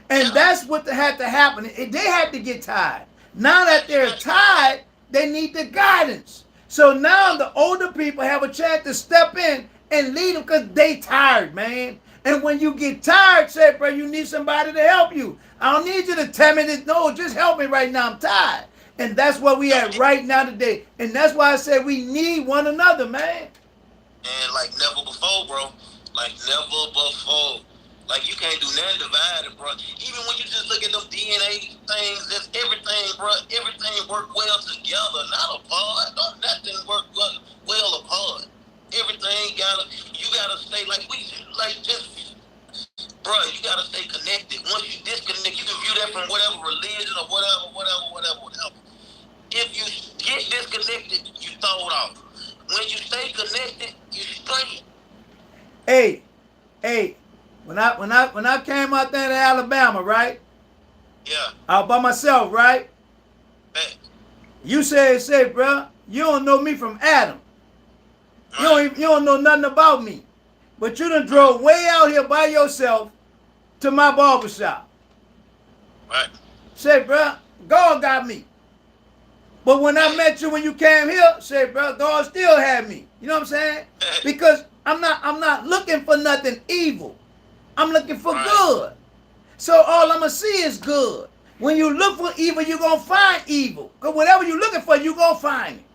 And Yeah. that's what had to happen. They had to get tired. Now that they're tired, they need the guidance. So now the older people have a chance to step in and lead them because they tired, man. And when you get tired, say, bro, you need somebody to help you. I don't need you to tell me this. No, just help me right now. I'm tired. And that's what we at right now today. And that's why I said we need one another, man. And like never before, bro. Like never before. Like you can't do nothing divided, bro. Even when you just look at them DNA things, that's everything, bro. Everything work well together, not apart. Don't nothing work well apart. Everything you gotta stay just, bro. You gotta stay connected. Once you disconnect, you can view that from whatever religion or whatever. If you get disconnected, you throw it off. When you stay connected, you straight. Hey, hey, when I came out there to Alabama, right? Yeah. Out by myself, right? Hey. You say, bro, you don't know me from Adam. Right. You don't know nothing about me. But you done drove way out here by yourself to my barbershop. Right. Say, bro, God got me. But when I met you when you came here, say, bro, God still had me. You know what I'm saying? Because I'm not looking for nothing evil. I'm looking for good. So all I'm going to see is good. When you look for evil, you're going to find evil. Because whatever you're looking for, you're going to find it.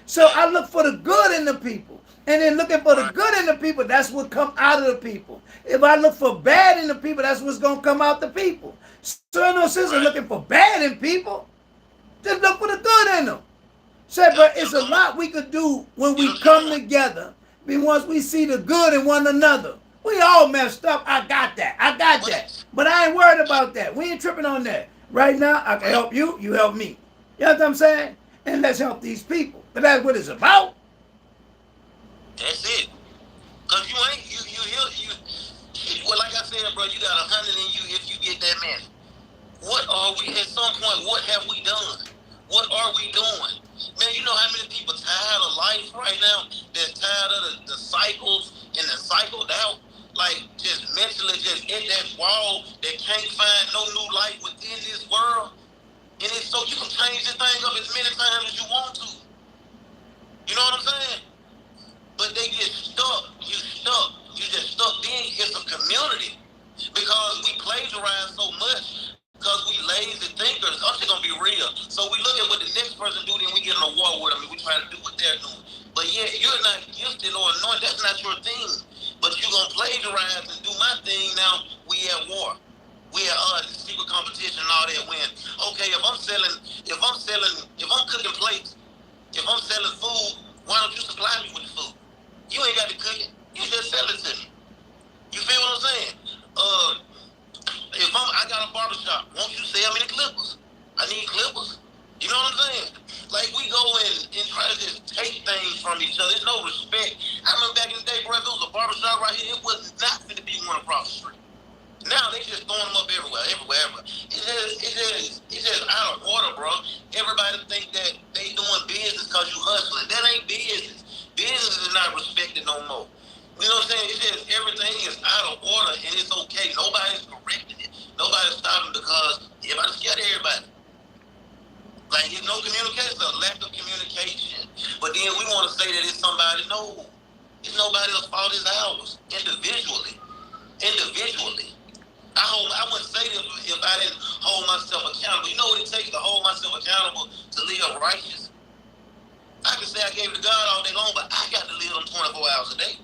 So I look for the good in the people. And then looking for the good in the people, that's what come out of the people. If I look for bad in the people, that's what's going to come out the people. So no sense in looking for bad in people. Just look for the good in them. Say, but it's a lot we could do when we come together. Once we see the good in one another. We all messed up. I got that. But I ain't worried about that. We ain't tripping on that. Right now, I can help you. You help me. You know what I'm saying? And let's help these people. But that's what it's about. That's it. Cause you ain't well, like I said, bro, you got 100 in you if you get that many. What are we at some point? What have we done? What are we doing? Man, you know how many people tired of life right now? They're tired of the cycles and they're cycled out. Like just mentally just hit that wall that can't find no new life within this world. And it's so you can change this thing up as many times as you want to. You know what I'm saying? But they get stuck. You stuck. You just stuck. Then it's a community. Because we plagiarize so much. Because we lazy thinkers. I'm just gonna be real. So we look at what the next person do, then we get in a war with them and we try to do what they're doing. But yeah, you're not gifted or anointed. That's not your thing. But you're gonna plagiarize and do my thing. Now we at war. We at secret competition and all that. When okay, if I'm cooking plates, if I'm selling food, why don't you supply me with the food? You ain't got to cook it. You just sell it to me. You feel what I'm saying? If I got a barbershop, won't you sell me the clippers? I need clippers. You know what I'm saying? Like we go and try to just take things from each other. There's no respect. I remember back in the day, bro, if it was a barbershop right here, it was not going to be one across the street. Now they just throwing them up everywhere. It's just out of order, bro. Everybody think that they doing business because you hustling. That ain't business. Business is not respected no more. You know what I'm saying? It's just everything is out of order and it's okay. Nobody's correcting it. Nobody's stopping because everybody's scared of everybody. Like there's no communication, a lack of communication. But then we want to say that it's somebody. No, it's nobody else's fault. It's ours. Individually. I wouldn't say this if I didn't hold myself accountable. You know what it takes to hold myself accountable to live righteous? I can say I gave it to God all day long, but I got to live them 24 hours a day.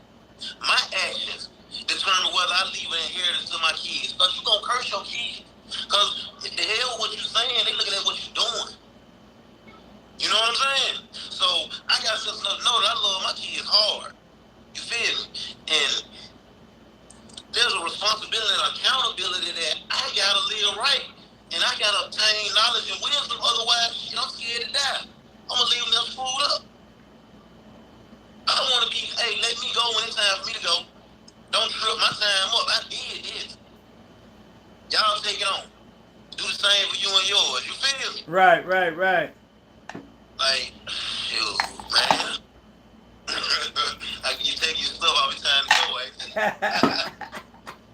My actions determine whether I leave an inheritance to my kids. Because you're going to curse your kids. Because the hell what you're saying, they looking at what you're doing. You know what I'm saying? So I got to know that I love my kids hard. You feel me? And there's a responsibility and accountability that I got to live right. And I got to obtain knowledge and wisdom. Otherwise, I'm scared to die. I'm going to leave them screwed up. I don't want to be, hey, let me go when it's time for me to go. Don't trip my time up. I did Right, right, right. Like, shoot, man. You take your stuff all the time to go, eh?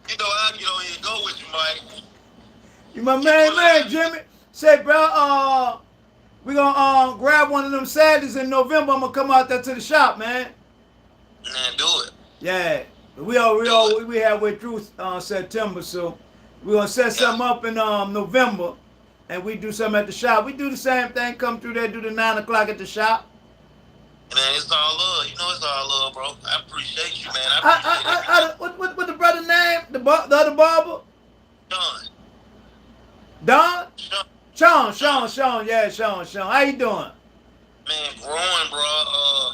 You know I get on here and go with you, Mike. You my You man, pull it man, out. Jimmy. Say, bro, we gonna grab one of them Saturdays in November. I'm gonna come out there to the shop, man. Man, do it. Yeah, Do it. we halfway through September, so we gonna set Yeah. something up in November, and we do something at the shop. We do the same thing. Come through there, do the 9 o'clock at the shop. Man, it's all love. You know it's all love, bro. I appreciate you, man. I appreciate everything. What the brother name? The other barber? Sean. Don? Sean. Sean. Yeah, Sean. How you doing? Man, growing, bro.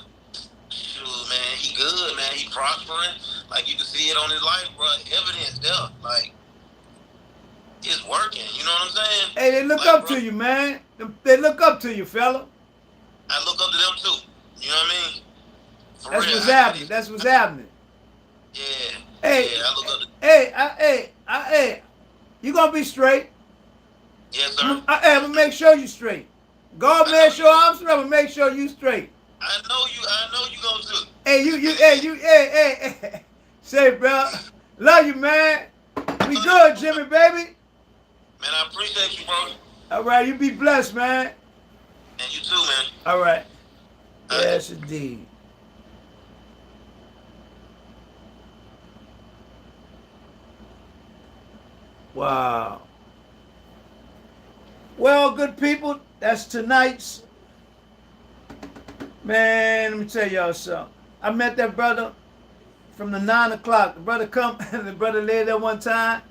Shoot, man, he good, man. He prospering. Like you can see it on his life, bro. Evidence there. Like it's working. You know what I'm saying? Hey, they look like, up bro, to you, man. They look up to you, fella. I look up to them too. You know what I mean? For That's real. what's happening. That's what's happening. Yeah. Hey, Yeah, I look up to. hey, you gonna be straight. Yes, sir. I'm gonna make sure you straight. God made sure I'm straight. I'm gonna make sure you straight. I know you gonna do. Hey. Say, bro, love you, man. We good, Jimmy, baby. Man, I appreciate you, bro. All right, you be blessed, man. And you too, man. All right. Yes, indeed. Wow. Well, good people, that's tonight's. Man, let me tell y'all something. I met that brother from the 9 o'clock. The brother come, the brother lived there one time.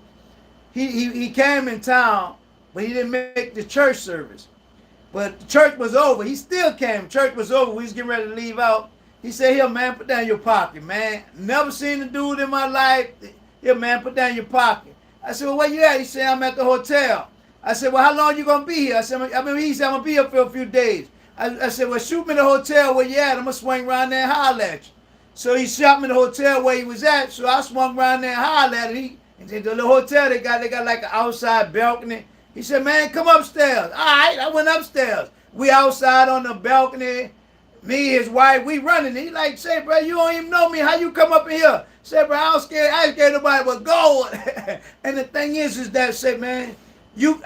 He came in town, but he didn't make the church service. But the church was over. He still came. Church was over. We was getting ready to leave out. He said, here, man, put down your pocket, man. Never seen a dude in my life. Here, man, put down your pocket. I said, well, where you at? He said, I'm at the hotel. I said, well, how long you going to be here? I said, he said, I'm going to be here for a few days. I said, well, shoot me the hotel where you at. I'm going to swing around there and holler at you. So he shot me the hotel where he was at. So I swung around there and hollered at him. And the little hotel they got like an outside balcony. He said, man, come upstairs. All right, I went upstairs. We outside on the balcony. Me, his wife, we running. He like, say, bro, you don't even know me. How you come up in here? Say, bro, I ain't scared nobody but God. And the thing is that, say, man, you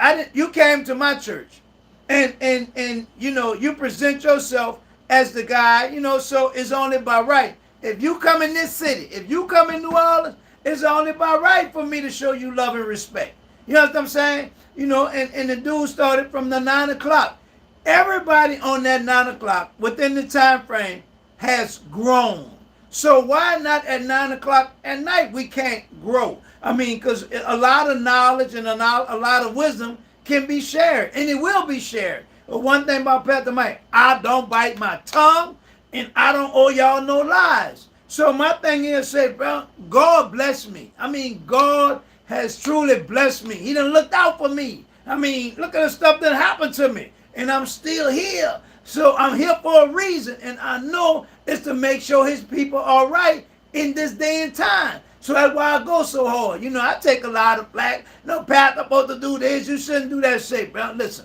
came to my church. And you know, you present yourself as the guy, you know, so it's only by right. If you come in this city, if you come in New Orleans, it's only by right for me to show you love and respect. You know what I'm saying? You know, and the dude started from the 9 o'clock. Everybody on that 9 o'clock within the time frame has grown. So why not at 9 o'clock at night we can't grow? I mean, because a lot of knowledge and a lot of wisdom can be shared, and it will be shared. But one thing about Pastor Mike, I don't bite my tongue, and I don't owe y'all no lies. So my thing is, say, bro, God bless me. I mean, God has truly blessed me. He done looked out for me. I mean, look at the stuff that happened to me, and I'm still here. So I'm here for a reason, and I know it's to make sure his people are right in this day and time. So that's why I go so hard. You know, I take a lot of flack. No, Pat, I'm supposed to do this. You shouldn't do that shit, bro. Listen,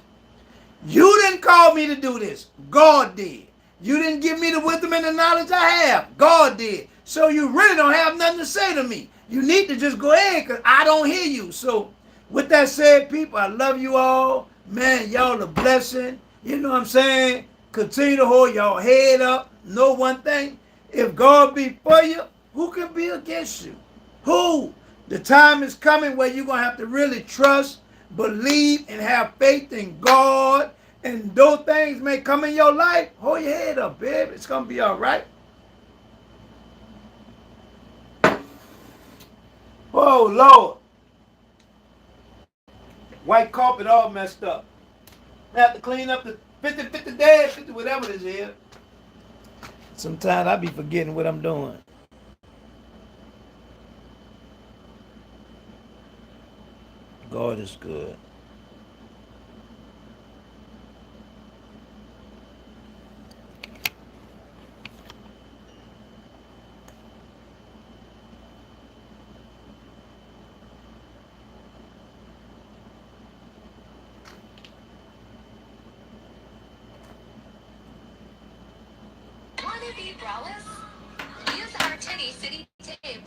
you didn't call me to do this. God did. You didn't give me the wisdom and the knowledge I have. God did. So you really don't have nothing to say to me. You need to just go ahead because I don't hear you. So with that said, people, I love you all. Man, y'all a blessing. You know what I'm saying? Continue to hold y'all head up. Know one thing. If God be for you, who can be against you? Who? The time is coming where you're going to have to really trust, believe, and have faith in God. And those things may come in your life. Hold your head up, baby. It's going to be all right. Oh, Lord. White carpet all messed up. I have to clean up the 50 days, 50 whatever this is. Sometimes I be forgetting what I'm doing. God is good. be braless? Use our Titty City tape.